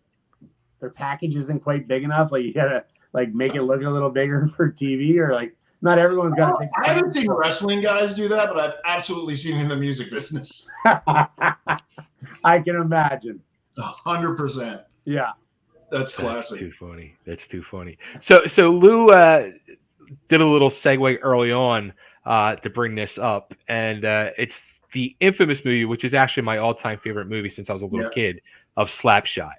their package isn't quite big enough. Like you gotta like make it look a little bigger for TV, or like not everyone's got to. I haven't seen wrestling guys do that, but I've absolutely seen it in the music business. I can imagine. 100%. Yeah. That's classic. That's too funny. So Lou did a little segue early on to bring this up, and it's the infamous movie, which is actually my all-time favorite movie since I was a little kid, of Slapshot.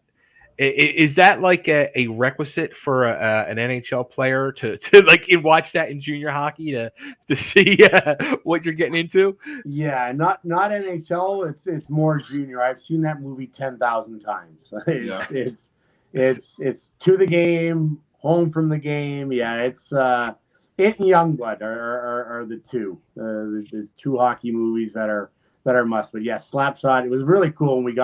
Is that like a requisite for an NHL player to like watch that in junior hockey to see what you're getting into? Yeah, not NHL. It's more junior. I've seen that movie 10,000 times. It's to the game, home from the game. Yeah, it's it and Youngblood are the two hockey movies that are must. But yeah, Slapshot. It was really cool when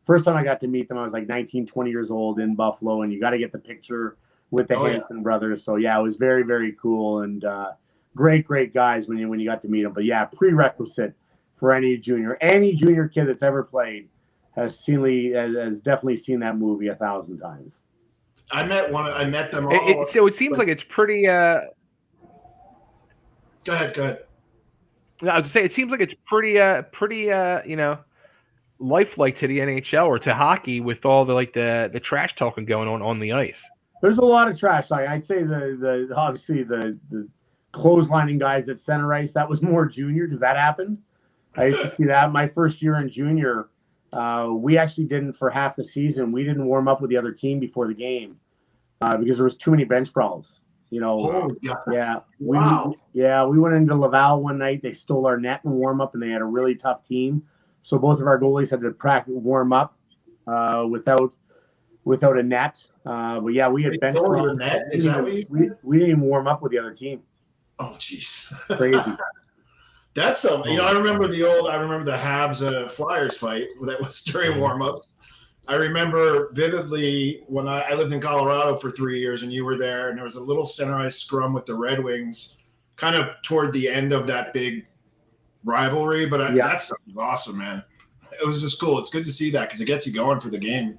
first time I got to meet them. I was like 19, 20 years old in Buffalo, and you got to get the picture with the Hanson brothers. So yeah, it was very, very cool, and great guys when you got to meet them. But yeah, prerequisite for any junior kid that's ever played has definitely seen that movie 1,000 times. I met them all. So it seems like it's pretty. Go ahead. I was to say it seems like it's pretty lifelike to the NHL or to hockey with all the trash talking going on the ice. There's a lot of trash talking. I'd say obviously the clotheslining guys at center ice, that was more junior because that happened. I used to see that my first year in junior. We actually didn't, for half the season, we didn't warm up with the other team before the game because there was too many bench brawls. We went into Laval one night. They stole our net and warm up, and they had a really tough team. So both of our goalies had to practice warm up without a net. But yeah, we had bench brawls. We didn't even warm up with the other team. Oh, jeez. Crazy. That's I remember the Habs Flyers fight that was during warm-ups. I remember vividly when I lived in Colorado for 3 years and you were there, and there was a little center ice scrum with the Red Wings kind of toward the end of that big rivalry. But that stuff was awesome, man. It was just cool. It's good to see that because it gets you going for the game.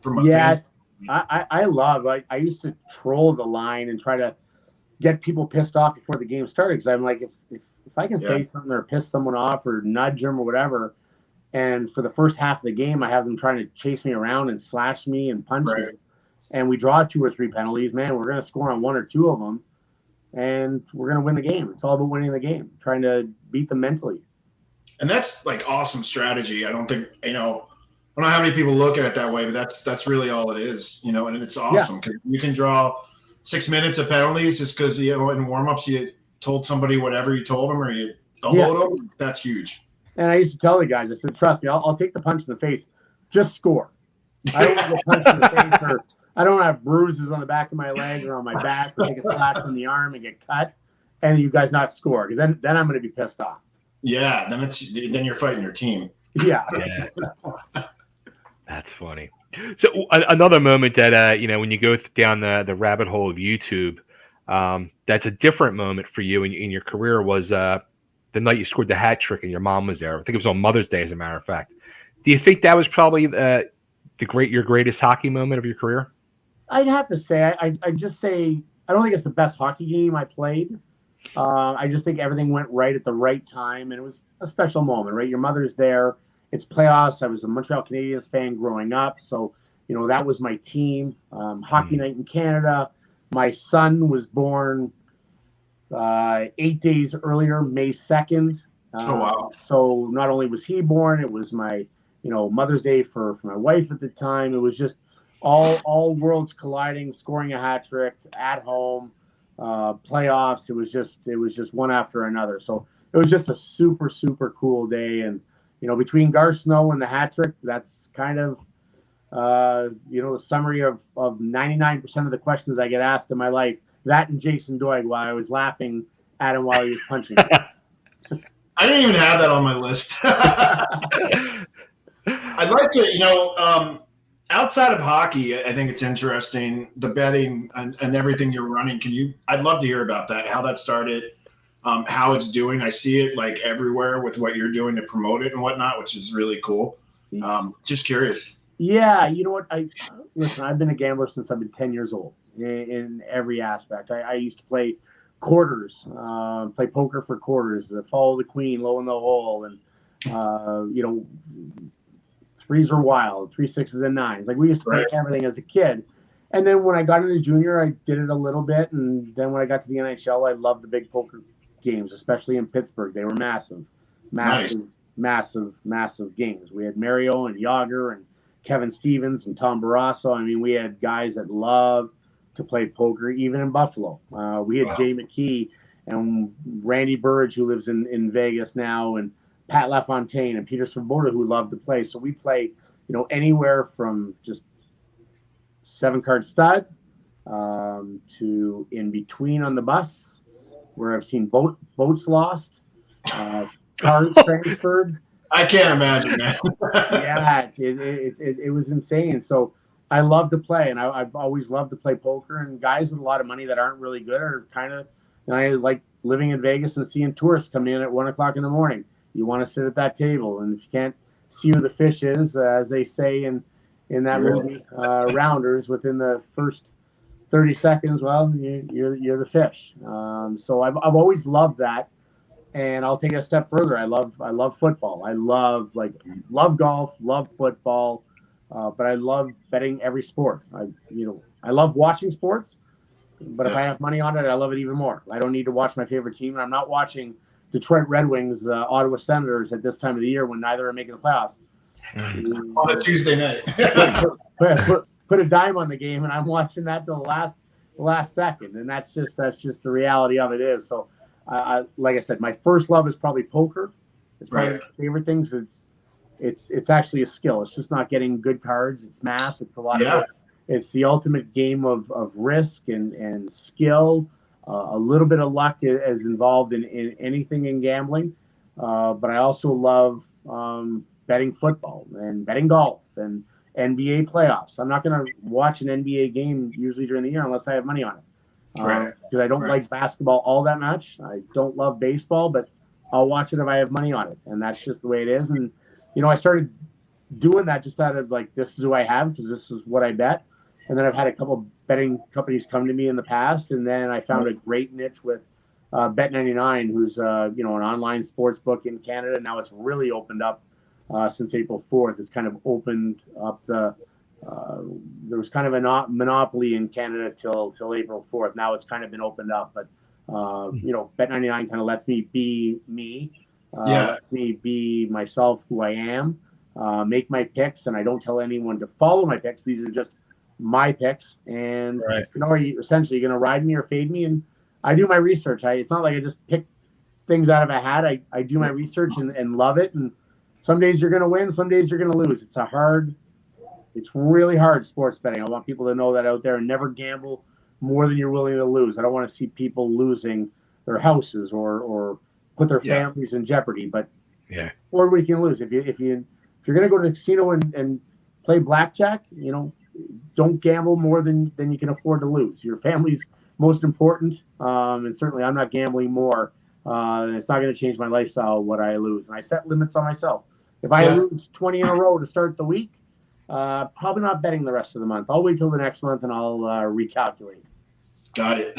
I used to troll the line and try to get people pissed off before the game started because I'm like, if I can say something or piss someone off or nudge them or whatever, and for the first half of the game, I have them trying to chase me around and slash me and punch me, and we draw 2 or 3 penalties, man, we're going to score on 1 or 2 of them, and we're going to win the game. It's all about winning the game, trying to beat them mentally. And that's like awesome strategy. I don't think, I don't know how many people look at it that way, but that's really all it is, and it's awesome because you can draw 6 minutes of penalties just because, in warm-ups you told somebody whatever you told them or you elbowed them. That's huge. And I used to tell the guys, I said, trust me, I'll take the punch in the face. Just score. I don't want to get punched in the face, or I don't have bruises on the back of my leg or on my back, or take a slash in the arm and get cut, and you guys not score, because then I'm going to be pissed off. Yeah, then you're fighting your team. Yeah. That's funny. So another moment that when you go down the rabbit hole of YouTube, that's a different moment for you in your career was the night you scored the hat trick and your mom was there. I think it was on Mother's Day, as a matter of fact. Do you think that was probably your greatest hockey moment of your career? I'd have to say, I just say, I don't think it's the best hockey game I played. I just think everything went right at the right time, and it was a special moment, right? Your mother's there. It's playoffs. I was a Montreal Canadiens fan growing up, so that was my team. Hockey night in Canada. My son was born 8 days earlier, May 2nd. Oh, wow. So not only was he born, it was my Mother's Day for my wife at the time. It was just all worlds colliding, scoring a hat trick at home, playoffs. It was just one after another. So it was just a super, super cool day. And, between Gar Snow and the hat trick, that's kind of, the summary of 99% of the questions I get asked in my life. That and Jason Doig while I was laughing at him while he was punching me. I didn't even have that on my list. I'd like to, outside of hockey, I think it's interesting, the betting and everything you're running. I'd love to hear about that, how that started, how it's doing. I see it like everywhere with what you're doing to promote it and whatnot, which is really cool. Just curious. Yeah, you know what? Listen, I've been a gambler since I've been 10 years old in every aspect. I used to play quarters, play poker for quarters, follow the queen, low in the hole, and, threes are wild, 3 6s and 9s. Like we used to play everything as a kid. And then when I got into junior, I did it a little bit. And then when I got to the NHL, I loved the big poker games, especially in Pittsburgh. They were massive games. We had Mario and Yager and Kevin Stevens and Tom Barrasso. I mean, we had guys that loved to play poker, even in Buffalo. We had Jay McKee and Randy Burge, who lives in Vegas now, and Pat LaFontaine and Peter Svoboda, who loved to play. So we play, anywhere from just 7-card stud to in between on the bus, where I've seen boats lost, cars transferred. I can't imagine that. Yeah, it was insane. So I love to play, and I've always loved to play poker. And guys with a lot of money that aren't really good are kind of, I like living in Vegas and seeing tourists come in at 1 o'clock in the morning. You want to sit at that table, and if you can't see who the fish is, as they say in that movie, Rounders, within the first 30 seconds, well, you're the fish. So I've always loved that, and I'll take it a step further. I love football. I love golf, love football, but I love betting every sport. I love watching sports, but if I have money on it, I love it even more. I don't need to watch my favorite team, and I'm not watching Detroit Red Wings, Ottawa Senators at this time of the year when neither are making the playoffs. On a Tuesday night. put a dime on the game, and I'm watching that till the last second, and that's just the reality of it is. So, like I said, my first love is probably poker. It's probably my favorite things. It's actually a skill. It's just not getting good cards. It's math. It's a lot of it. It's the ultimate game of risk and skill. A little bit of luck is involved in anything in gambling, but I also love betting football and betting golf and NBA playoffs. I'm not going to watch an NBA game usually during the year unless I have money on it, because I don't like basketball all that much. I don't love baseball, but I'll watch it if I have money on it, and that's just the way it is. And I started doing that just out of this is who I have, because this is what I bet. And then I've had a couple betting companies come to me in the past, and then I found a great niche with Bet99, who's an online sports book in Canada. Now it's really opened up since April 4th. It's kind of opened up there was kind of a monopoly in Canada till April 4th. Now it's kind of been opened up, but Bet99 kind of lets me be me, lets me be myself, who I am, make my picks, and I don't tell anyone to follow my picks. These are just my picks, and are you essentially going to ride me or fade me? And I do my research. It's not like I just pick things out of a hat. I do my research and love it. And some days you're going to win, some days you're going to lose. It's really hard sports betting. I want people to know that out there, and never gamble more than you're willing to lose. I don't want to see people losing their houses or put their families in jeopardy. But or we can lose if you're going to go to the casino and play blackjack. Don't gamble more than you can afford to lose. Your family's most important, and certainly I'm not gambling more. And it's not going to change my lifestyle what I lose. And I set limits on myself. If I lose 20 in a row to start the week, probably not betting the rest of the month. I'll wait till the next month and I'll recalculate. Got it.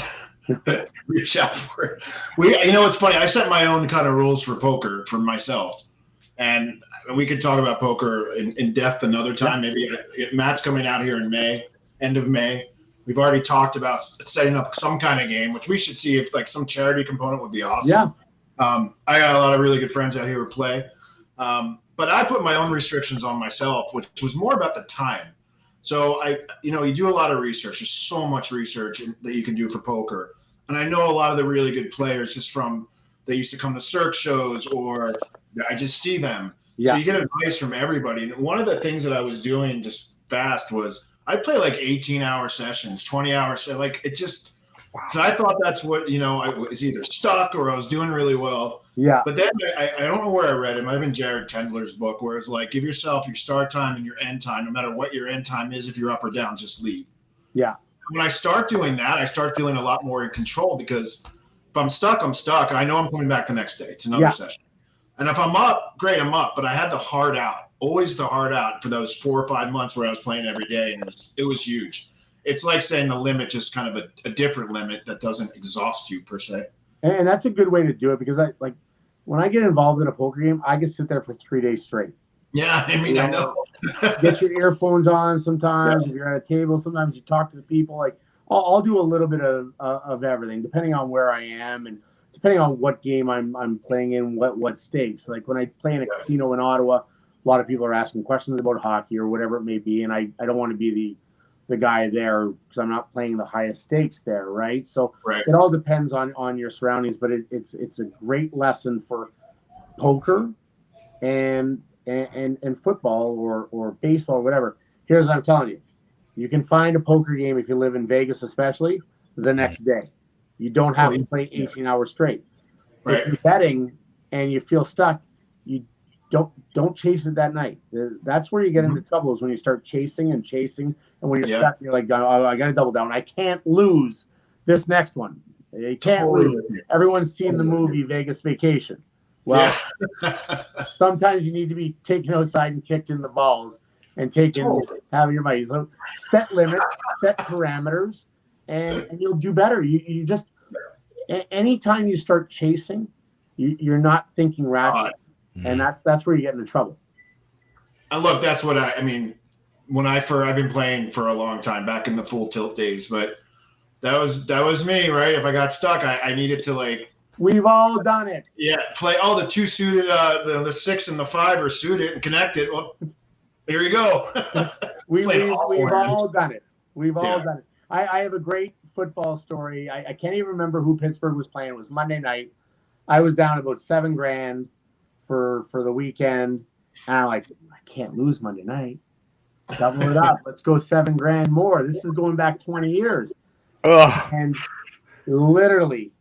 Reach out for it. It's funny. I set my own kind of rules for poker for myself. And we could talk about poker in depth another time. Maybe Matt's coming out here in May, end of May. We've already talked about setting up some kind of game, which we should see if some charity component would be awesome. Yeah. I got a lot of really good friends out here who play. But I put my own restrictions on myself, which was more about the time. So you do a lot of research. There's so much research that you can do for poker. And I know a lot of the really good players just from they used to come to Cirque shows or I just see them. Yeah. So you get advice from everybody. And one of the things that I was doing just fast was I'd play like 18-hour sessions, 20-hour sessions. Like it just – so I thought that's what, I was either stuck or I was doing really well. Yeah. But then I don't know where I read it. It might have been Jared Tendler's book where it's like give yourself your start time and your end time. No matter what your end time is, if you're up or down, just leave. Yeah. When I start doing that, I start feeling a lot more in control because if I'm stuck, I'm stuck. And I know I'm coming back the next day. It's another session. And if I'm up, great, I'm up. But I had the hard out, always the hard out for those 4 or 5 months where I was playing every day. And it was huge. It's like saying the limit, just kind of a different limit that doesn't exhaust you per se. And that's a good way to do it because when I get involved in a poker game, I can sit there for 3 days straight. Yeah, I mean, I know. Get your earphones on sometimes. Yeah. If you're at a table, sometimes you talk to the people. Like I'll do a little bit of everything depending on where I am and depending on what game I'm playing in, what stakes. Like when I play in a casino in Ottawa, a lot of people are asking questions about hockey or whatever it may be, and I don't want to be the guy there because I'm not playing the highest stakes there, right? So It all depends on your surroundings, but it's a great lesson for poker and football or baseball or whatever. Here's what I'm telling you. You can find a poker game if you live in Vegas especially the next day. You don't have to play 18 hours straight. If you're betting and you feel stuck, you don't chase it that night. That's where you get into trouble is when you start chasing. And when you're stuck, you're like, oh, I got to double down. I can't lose this next one. You can't lose. Everyone's seen the movie Vegas Vacation. Well, sometimes you need to be taken outside and kicked in the balls and having your money. So set limits, set parameters, and you'll do better. You just anytime you start chasing, you're not thinking rationally, and that's where you get into trouble. And look, that's what I mean. I've been playing for a long time, back in the full tilt days, but that was me, right? If I got stuck, I needed to We've all done it. Yeah, play the 2 suited, the 6 and the 5 are suited and connected. Well, there you go. We've all done it. We've all done it. I have a great football story. I can't even remember who Pittsburgh was playing. It was Monday night. I was down about $7,000 for the weekend, and I'm like, I can't lose Monday night. Double it up. Let's go $7,000 more. This is going back 20 years. And literally,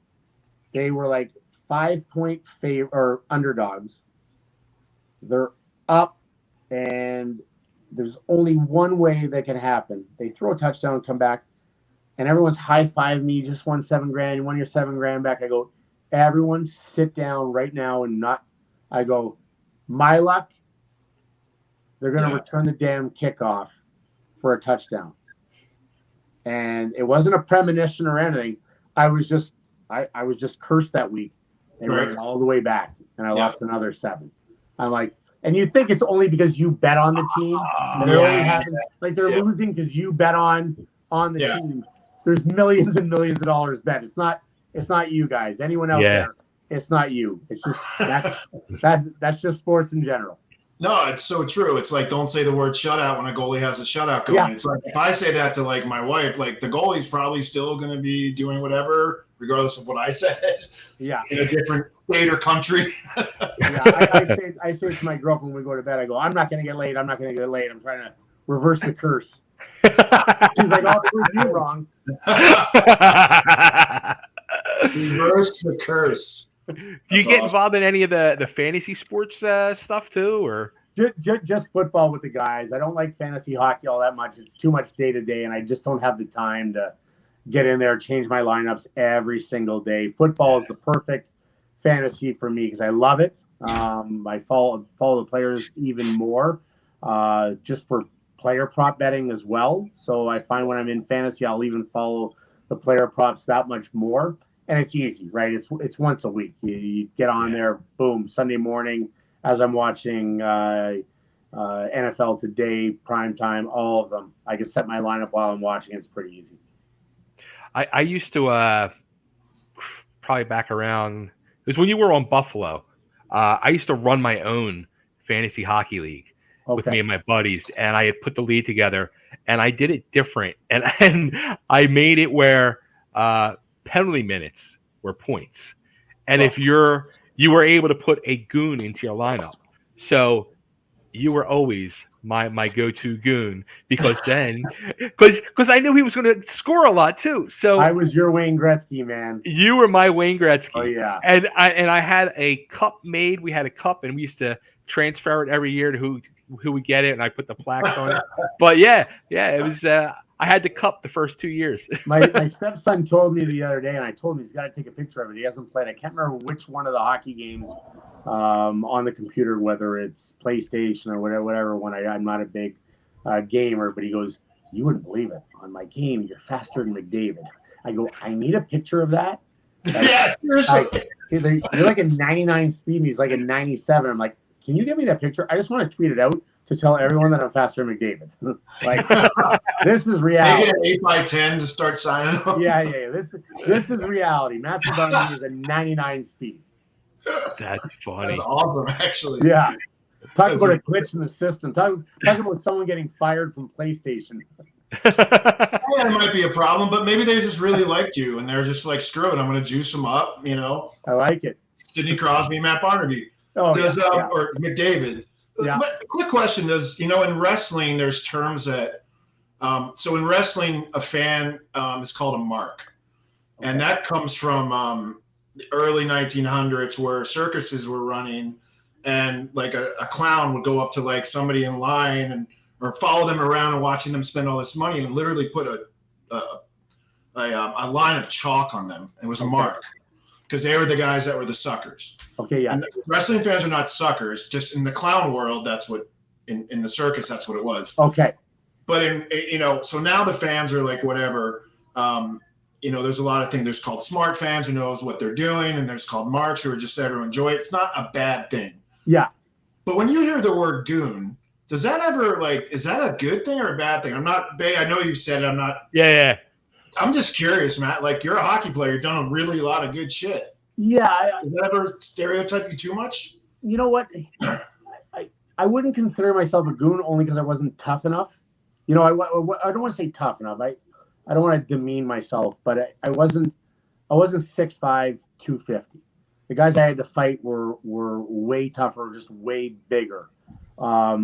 they were like 5-point or underdogs. They're up, and there's only one way that can happen. They throw a touchdown, come back, and everyone's high-fiving me. Just won $7,000. You won your $7,000 back. I go, everyone sit down right now and not. I go, my luck. They're going to return the damn kickoff for a touchdown. And it wasn't a premonition or anything. I was just cursed that week. They went all the way back, and I lost another 7. I'm like, and you think it's only because you bet on the team. And it only happens like they're losing because you bet on the team. There's millions and millions of dollars bet. It's not you guys. Anyone out there, it's not you. It's just that's just sports in general. No, it's so true. It's like, don't say the word shutout when a goalie has a shutout going. Yeah. It's like, if I say that to my wife, the goalie's probably still going to be doing whatever, regardless of what I said. Yeah. In a different state or country. I say to my girlfriend when we go to bed, I go, I'm not going to get laid. I'm not going to get laid. I'm trying to reverse the curse. She's like, oh, you're wrong. Reverse the curse. Do you get involved in any of the fantasy sports stuff too, or just football with the guys? I don't like fantasy hockey all that much. It's too much day to day, and I just don't have the time to get in there, change my lineups every single day. Football is the perfect fantasy for me because I love it. I follow the players even more, just for player prop betting as well. So I find when I'm in fantasy, I'll even follow the player props that much more. And it's easy, right? It's once a week. You get on there, boom, Sunday morning as I'm watching NFL Today, Primetime, all of them. I can set my lineup while I'm watching. It's pretty easy. I used to probably back around. It was when you were on Buffalo. I used to run my own fantasy hockey league with me and my buddies, and I had put the league together. and I did it different, and I made it where penalty minutes were points, and if you were able to put a goon into your lineup, so you were always my go-to goon because I knew he was going to score a lot too. So I was your Wayne Gretzky, man. You were my Wayne Gretzky. Oh yeah. And I had a cup made. We had a cup, and we used to transfer it every year to who would get it, and I put the plaques on it. But yeah, it was. I had the cup the first 2 years. my stepson told me the other day, and I told him he's got to take a picture of it. He hasn't played. I can't remember which one of the hockey games on the computer, whether it's PlayStation or whatever. When I'm not a big gamer, but he goes, "You wouldn't believe it. On my game, you're faster than McDavid." I go, "I need a picture of that." Yeah, seriously. You're like a 99 speed, and he's like a 97. I'm like, "Can you give me that picture? I just want to tweet it out to tell everyone that I'm faster than McDavid." Like, this is reality. Make it an 8x10 to start signing up. Yeah. This is reality. Matthew Barnaby is a 99 speed. That's funny. That's awesome, actually. Yeah. Talk about a glitch in the system. Talk about someone getting fired from PlayStation. Yeah, it might be a problem, but maybe they just really liked you, and they're just like, screw it, I'm going to juice them up, you know. I like it. Sidney Crosby, Matt Barnaby. Oh, Or McDavid. Yeah. Quick question is, in wrestling, there's terms that, so in wrestling, a fan is called a mark. Okay. And that comes from the early 1900s where circuses were running, and like a clown would go up to like somebody in line or follow them around and watching them spend all this money and literally put a line of chalk on them. It was a mark because they were the guys that were the suckers. Okay, yeah. And wrestling fans are not suckers. Just in the clown world, that's what in the circus, that's what it was. Okay. But so now the fans are like whatever. There's a lot of things. There's called smart fans who knows what they're doing, and there's called marks who are just there to enjoy it. It's not a bad thing. Yeah. But when you hear the word goon, does that ever is that a good thing or a bad thing? I'm not, Bay, I know you said it. I'm not. Yeah. I'm just curious, Matt. Like, you're a hockey player. You've done a lot of good shit. Yeah. Does that ever stereotype you too much? You know what? I wouldn't consider myself a goon only because I wasn't tough enough. I don't want to say tough enough. I don't want to demean myself, but I wasn't 6'5", 250. The guys I had to fight were way tougher, just way bigger. Are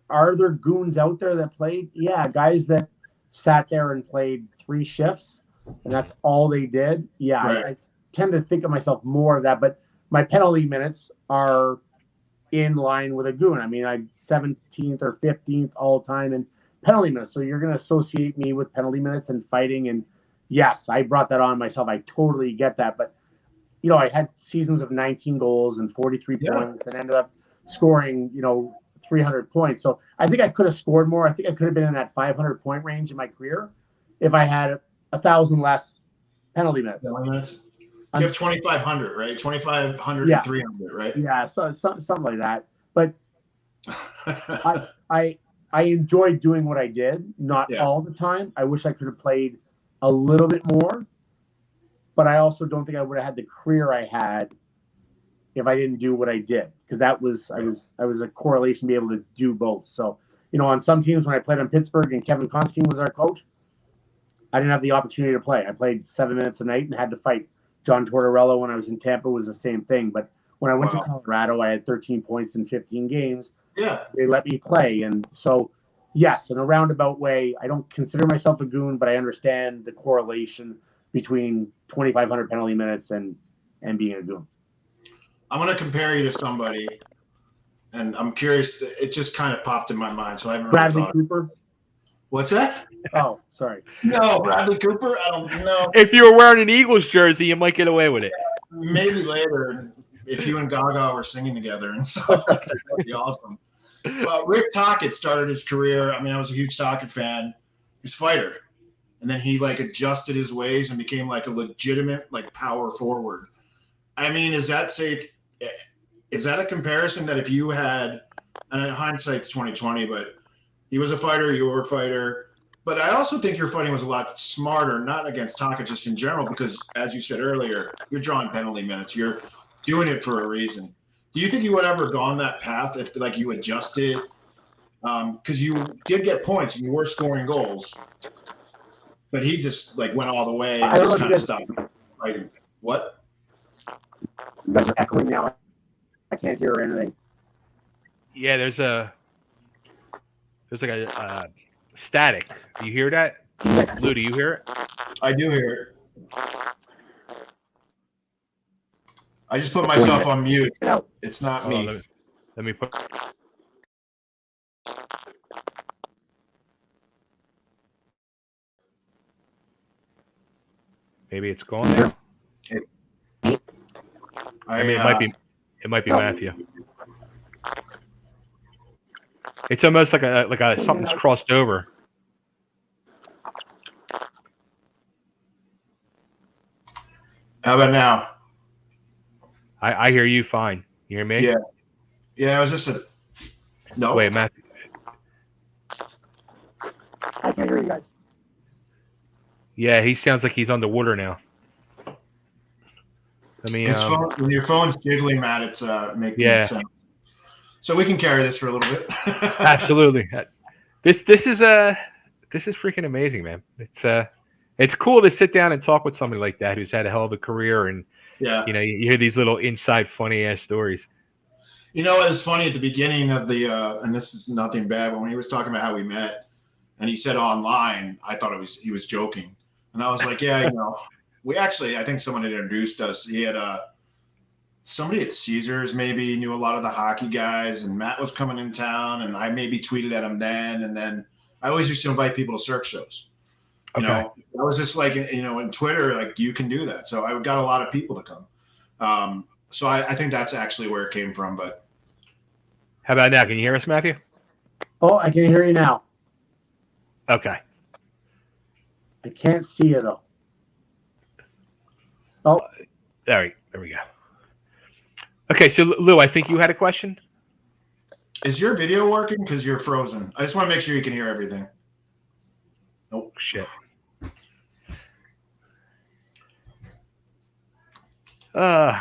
there goons out there that played? Yeah, guys that sat there and played 3 shifts, and that's all they did. Yeah, right. I tend to think of myself more of that, but my penalty minutes are in line with a goon. I mean, I'm 17th or 15th all time in penalty minutes. So you're going to associate me with penalty minutes and fighting. And yes, I brought that on myself. I totally get that. But, I had seasons of 19 goals and 43 points and ended up scoring, 300 points. So I think I could have scored more. I think I could have been in that 500 point range in my career if I had 1,000 less penalty minutes. You have 2,500, right? 2,500 and 300, right? Yeah, so something like that. But I enjoyed doing what I did, not all the time. I wish I could have played a little bit more, but I also don't think I would have had the career I had if I didn't do what I did, because I was a correlation to be able to do both. So, on some teams when I played in Pittsburgh and Kevin Constantine was our coach, I didn't have the opportunity to play. I played 7 minutes a night and had to fight. John Tortorella, when I was in Tampa, was the same thing. But when I went to Colorado, I had 13 points in 15 games. Yeah. They let me play. And so, yes, in a roundabout way, I don't consider myself a goon, but I understand the correlation between 2,500 penalty minutes and being a goon. I'm going to compare you to somebody, and I'm curious. It just kind of popped in my mind, so I haven't really Bradley Cooper? What's that? Oh, sorry. No, Bradley Cooper? I don't know. If you were wearing an Eagles jersey, you might get away with it. Maybe later, if you and Gaga were singing together and stuff like that, that'd be awesome. Rick Tocchet started his career. I mean, I was a huge Tocchet fan. He's a fighter. And then he, adjusted his ways and became, a legitimate, power forward. I mean, is that a comparison that if you had, and hindsight's 2020, but he was a fighter, you were a fighter. But I also think your fighting was a lot smarter, not against Tocchet, just in general, because, as you said earlier, you're drawing penalty minutes. You're doing it for a reason. Do you think you would have ever gone that path if, you adjusted because you did get points and you were scoring goals, but he just like went all the way and just kind of stopped fighting. What? You guys are echoing now. I can't hear anything. Yeah, there's like a static. Do you hear that? Lou, do you hear it? I do hear it. I just put myself on mute. It's not me. Let me put. Maybe it's gone now. I mean, it might be Matthew. It's almost like a something's crossed over. How about now? I hear you fine. You hear me? Yeah. Yeah, it was just a no. Wait, Matthew. I can't hear you guys. Yeah, he sounds like he's underwater now. I mean, when your phone's jiggling, Matt, it's making sense. So we can carry this for a little bit. Absolutely. This is freaking amazing, man. It's cool to sit down and talk with somebody like that who's had a hell of a career, and yeah, you hear these little inside funny ass stories. You know, it was funny at the beginning of the and this is nothing bad, but when he was talking about how we met and he said online, I thought he was joking. And I was like, yeah, we actually, I think someone had introduced us. He had somebody at Caesars maybe knew a lot of the hockey guys, and Matt was coming in town, and I maybe tweeted at him then. And then I always used to invite people to Cirque shows. You know, I was just like, in Twitter, like you can do that. So I got a lot of people to come. So I think that's actually where it came from. But how about now? Can you hear us, Matthew? Oh, I can hear you now. Okay. I can't see you though. Oh, there we go. Okay, so Lou, I think you had a question. Is your video working? Because you're frozen. I just want to make sure you can hear everything. Nope. Shit. So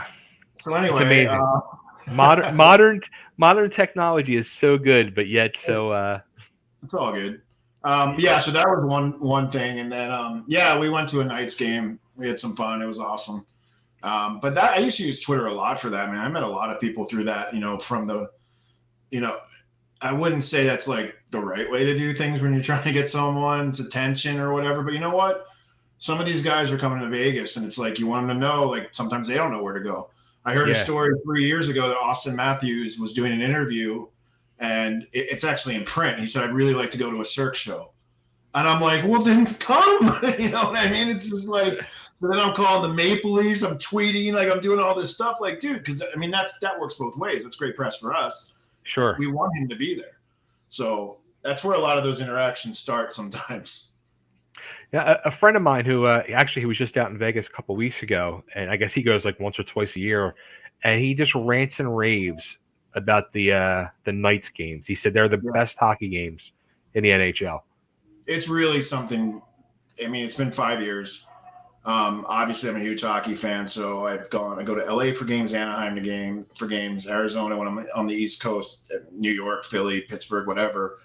anyway, it's amazing. Modern technology is so good, but yet so. It's all good. Yeah, so that was one thing, and then we went to a Knights game. We had some fun. It was awesome. But I used to use Twitter a lot for that, man. I met a lot of people through that. From the, I wouldn't say that's like the right way to do things when you're trying to get someone's attention or whatever. But you know what? Some of these guys are coming to Vegas, and it's like you want them to know. Like sometimes they don't know where to go. I heard a story 3 years ago that Austin Matthews was doing an interview, and it's actually in print. He said, "I'd really like to go to a Cirque show," and I'm like, "Well, then come." You know what I mean? It's just like. So then I'm calling the Maple Leafs. I'm tweeting, like I'm doing all this stuff, like, dude, because I mean that works both ways. That's great press for us. Sure. We want him to be there, so that's where a lot of those interactions start sometimes. Yeah, a friend of mine who actually he was just out in Vegas a couple of weeks ago, and I guess he goes like once or twice a year, and he just rants and raves about the Knights games. He said they're the best hockey games in the NHL. It's really something. I mean, it's been 5 years. Obviously, I'm a huge hockey fan, so I go to LA for games, Anaheim for games, Arizona when I'm on the East Coast, New York, Philly, Pittsburgh, whatever.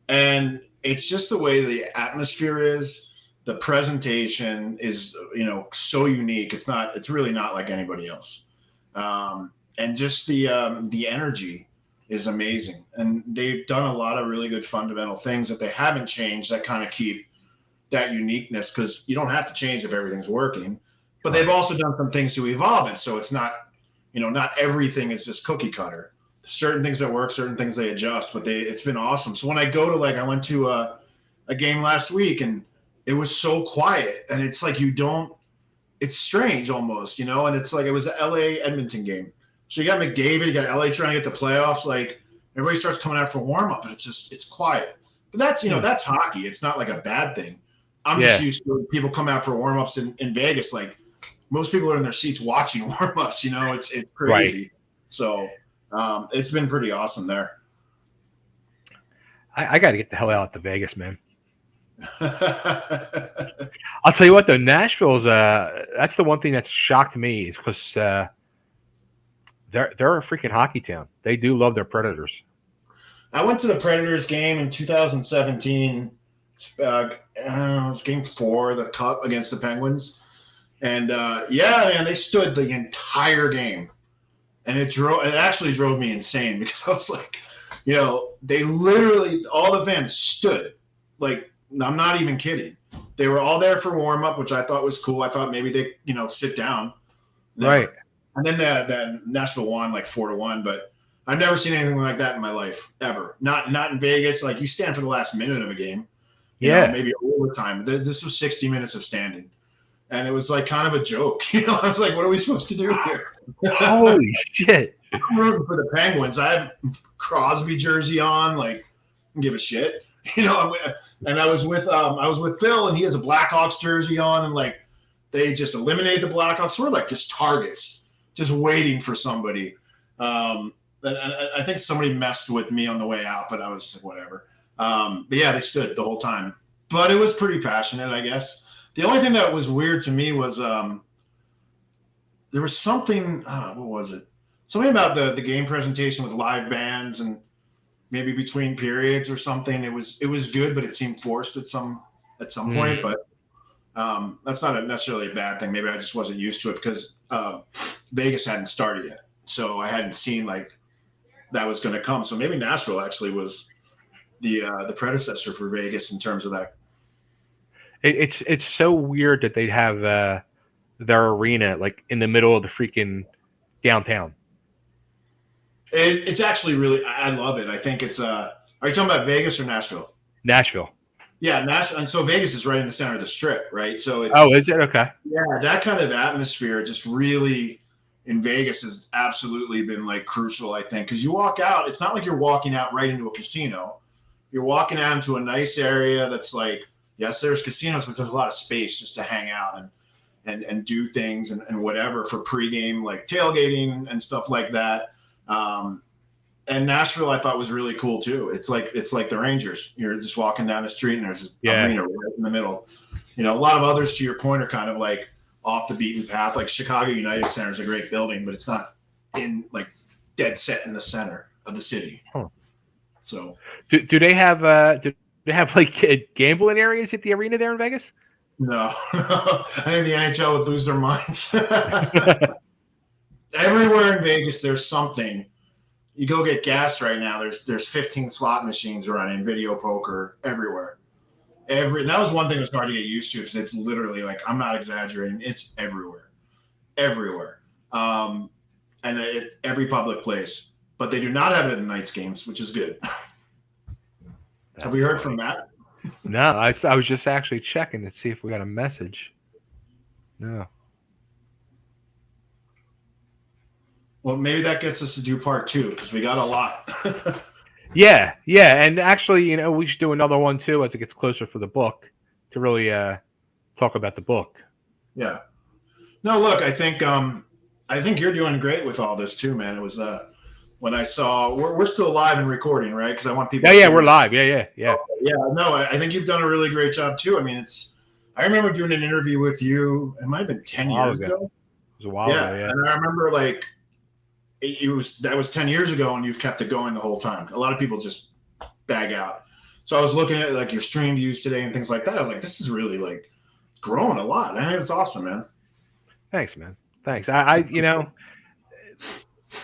And it's just the way the atmosphere is. The presentation is, so unique. It's really not like anybody else. And just the energy is amazing. And they've done a lot of really good fundamental things that they haven't changed that kind of keep that uniqueness, because you don't have to change if everything's working, but they've also done some things to evolve it. So it's not, not everything is just cookie cutter. Certain things that work, certain things they adjust, but it's been awesome. So when I go to I went to a game last week and it was so quiet, and it's like it's strange almost, and it's like it was an LA Edmonton game. So you got McDavid, you got LA trying to get the playoffs. Like everybody starts coming out for warm up, and it's quiet. But that's that's hockey. It's not like a bad thing. I'm just used to people come out for warm-ups in Vegas. Like most people are in their seats watching warm-ups, it's crazy. Right. So it's been pretty awesome there. I got to get the hell out to Vegas, man. I'll tell you what, though, Nashville's that's the one thing that's shocked me is because they're a freaking hockey town. They do love their Predators. I went to the Predators game in 2017. It was game 4 of the Cup against the Penguins. And yeah, man, they stood the entire game. And it actually drove me insane because I was like, they literally, all the fans stood. Like, I'm not even kidding. They were all there for warm up, which I thought was cool. I thought maybe they, sit down. Never. Right. And then the Nashville won like 4-1, but I've never seen anything like that in my life ever. Not in Vegas. Like, you stand for the last minute of a game. Maybe overtime. This was 60 minutes of standing. And it was like kind of a joke. I was like, what are we supposed to do here? Holy shit. I'm rooting for the Penguins. I have Crosby jersey on. Like, I don't give a shit. And I was with Bill, and he has a Blackhawks jersey on, and like they just eliminated the Blackhawks. We're like just targets, just waiting for somebody. And I think somebody messed with me on the way out, but I was just like, whatever. But yeah, they stood the whole time. But it was pretty passionate, I guess. The only thing that was weird to me was there was something. What was it? Something about the game presentation with live bands and maybe between periods or something. It was good, but it seemed forced at some point. But that's not necessarily a bad thing. Maybe I just wasn't used to it because Vegas hadn't started yet, so I hadn't seen like that was going to come. So maybe Nashville actually was the predecessor for Vegas in terms of that. It's so weird that they'd have their arena like in the middle of the freaking downtown. It's actually really, I love it. I think it's are you talking about Vegas or Nashville? Nashville. Yeah, Nashville. And so Vegas is right in the center of the strip, right? So it's, is it? Okay. Yeah, that kind of atmosphere just really in Vegas has absolutely been like crucial, I think, because you walk out, it's not like you're walking out right into a casino. You're walking out into a nice area that's like, yes, there's casinos, but there's a lot of space just to hang out and do things and whatever for pregame, like tailgating and stuff like that. And Nashville, I thought was really cool too. It's like the Rangers. You're just walking down the street and there's an arena right in the middle. A lot of others, to your point, are kind of like off the beaten path. Like Chicago United Center is a great building, but it's not in like dead set in the center of the city. Huh. So do they have like gambling areas at the arena there in Vegas? No. I think the NHL would lose their minds. Everywhere in Vegas, there's something. You go get gas right now. There's 15 slot machines running, video poker everywhere. And that was one thing that was hard to get used to. Because it's literally like, I'm not exaggerating. It's everywhere. And every public place. But they do not have it in the Knights games, which is good. Have we heard from Matt? No, I was just actually checking to see if we got a message. No. Well, maybe that gets us to do part 2 because we got a lot. Yeah, and actually, we should do another one too as it gets closer for the book to really talk about the book. Yeah. No, look, I think you're doing great with all this too, man. It was when I saw we're still live and recording, right? Because I want people. Yeah, we're live. Yeah. Yeah. No, I think you've done a really great job too. I mean, I remember doing an interview with you. It might have been 10 years ago. It was a while ago. Yeah. And I remember like. That was 10 years ago, and you've kept it going the whole time. A lot of people just bag out. So I was looking at like your stream views today and things like that. I was like, this is really like growing a lot. I think it's awesome, man. Thanks, man. Thanks. I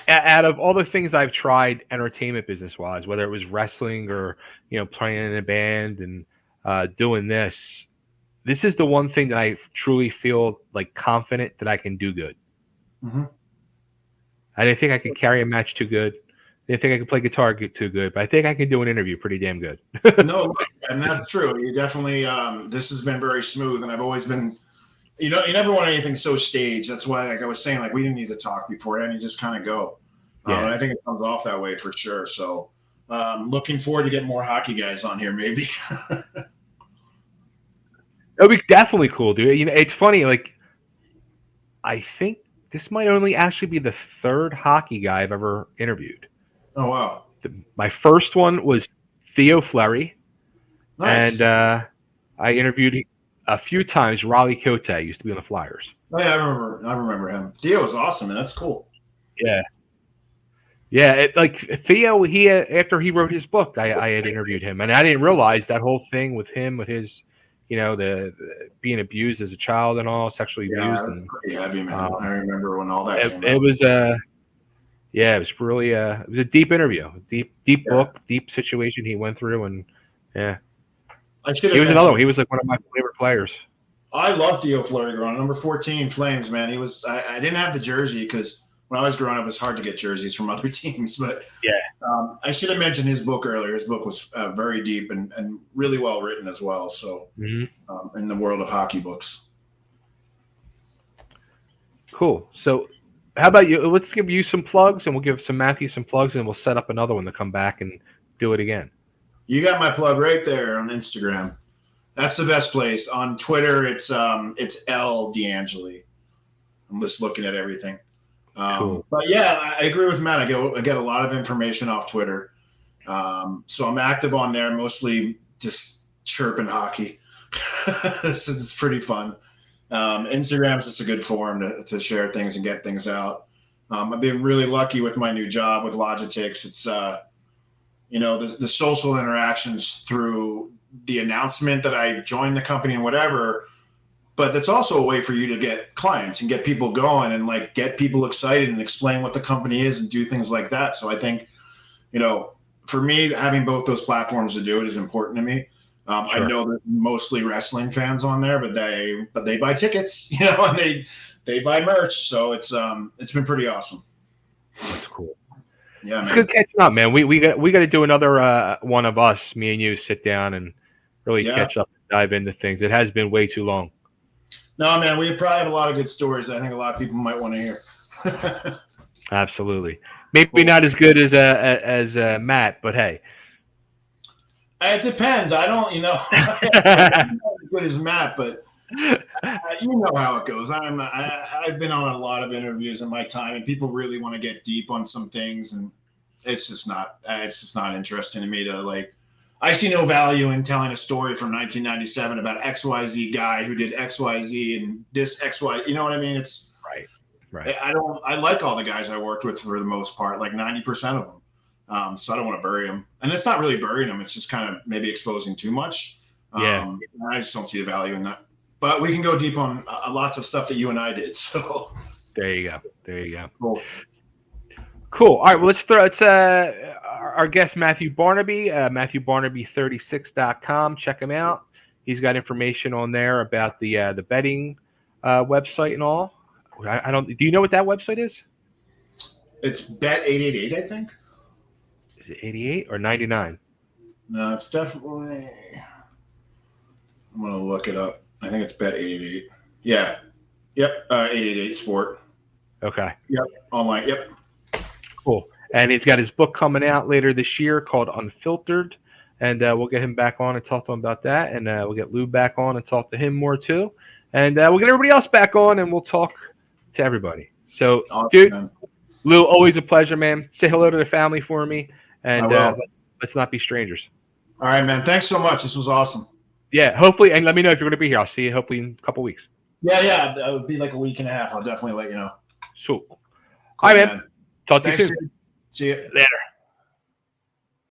out of all the things I've tried entertainment business wise, whether it was wrestling or playing in a band and doing this is the one thing that I truly feel like confident that I can do good. Mm-hmm. I didn't think I could carry a match too good. I didn't think I could play guitar too good, but I think I can do an interview pretty damn good. No, and that's true. You definitely, this has been very smooth, and I've always been, you never want anything so staged. That's why, like I was saying, like we didn't need to talk beforehand. You just kind of go. And I think it comes off that way for sure. So looking forward to getting more hockey guys on here, maybe. It'll be definitely cool, dude. It's funny, like I think this might only actually be the third hockey guy I've ever interviewed. Oh, wow. My first one was Theo Fleury. Nice. And I interviewed a few times Raleigh Cote. Used to be on the Flyers. Oh, yeah, I remember him. Theo was awesome, and that's cool. Yeah, like Theo, he after he wrote his book, I had interviewed him, and I didn't realize that whole thing with him, with his, the being abused as a child and all, sexually Yeah, abused, that's and pretty heavy, man. I remember when all that came it out. was yeah, it was really it was a deep interview, deep book, deep situation he went through, and yeah, I should he have was another mentioned. one. He was like one of my favorite players. I loved Theo Fleury growing up. Number 14, Flames, man. He was. I didn't have the jersey because when I was growing up, it was hard to get jerseys from other teams. But Yeah. I should have mentioned his book earlier. His book was very deep and really well written as well. So in the world of hockey books. Cool. So, how about you? Let's give you some plugs, and we'll give Matthew some plugs, and we'll set up another one to come back and do it again. You got my plug right there on Instagram. That's the best place. On Twitter, it's L D'Angeli. I'm just looking at everything. Cool. But yeah, I agree with Matt. I get a lot of information off Twitter. So I'm active on there, mostly just chirping hockey. It's pretty fun. Instagram's just a good forum to share things and get things out. I've been really lucky with my new job with Logitech. It's the social interactions through the announcement that I joined the company and whatever, but that's also a way for you to get clients and get people going and like get people excited and explain what the company is and do things like that. So I think, for me, having both those platforms to do it is important to me. Sure. I know there's mostly wrestling fans on there, but they buy tickets, and they buy merch. So it's been pretty awesome. That's cool. Yeah, it's good catching up, man. We got to do another one of us, me and you, sit down and really catch up and dive into things. It has been way too long. No, man, we probably have a lot of good stories that I think a lot of people might want to hear. Absolutely. Maybe not as good as Matt, but hey. It depends. I don't, as good as Matt, but you know how it goes. I've been on a lot of interviews in my time, and people really want to get deep on some things, and it's just not interesting to me to I see no value in telling a story from 1997 about XYZ guy who did XYZ and this XY. You know what I mean? It's right. I like all the guys I worked with for the most part, like 90% of them. So I don't want to bury them, and it's not really burying them. It's just kind of maybe exposing too much. I just don't see the value in that. But we can go deep on lots of stuff that you and I did. So there you go. Cool. All right. Well, let's our guest Matthew Barnaby, MatthewBarnaby36.com. Check him out. He's got information on there about the betting website and all. I don't. Do you know what that website is? It's Bet888, I think. Is it 88 or 99? No, it's definitely. I'm gonna look it up. I think it's Bet888. Yeah. Yep. 888 Sport. Okay. Yep. Online. Yep. Cool. And he's got his book coming out later this year called Unfiltered. And we'll get him back on and talk to him about that. And we'll get Lou back on and talk to him more too. And we'll get everybody else back on and we'll talk to everybody. So, awesome, dude, man. Lou, always a pleasure, man. Say hello to the family for me. And let's not be strangers. All right, man. Thanks so much. This was awesome. Yeah, hopefully. And let me know if you're going to be here. I'll see you hopefully in a couple weeks. Yeah. It would be like a week and a half. I'll definitely let you know. Cool. All right, man. Talk to you soon. See you later.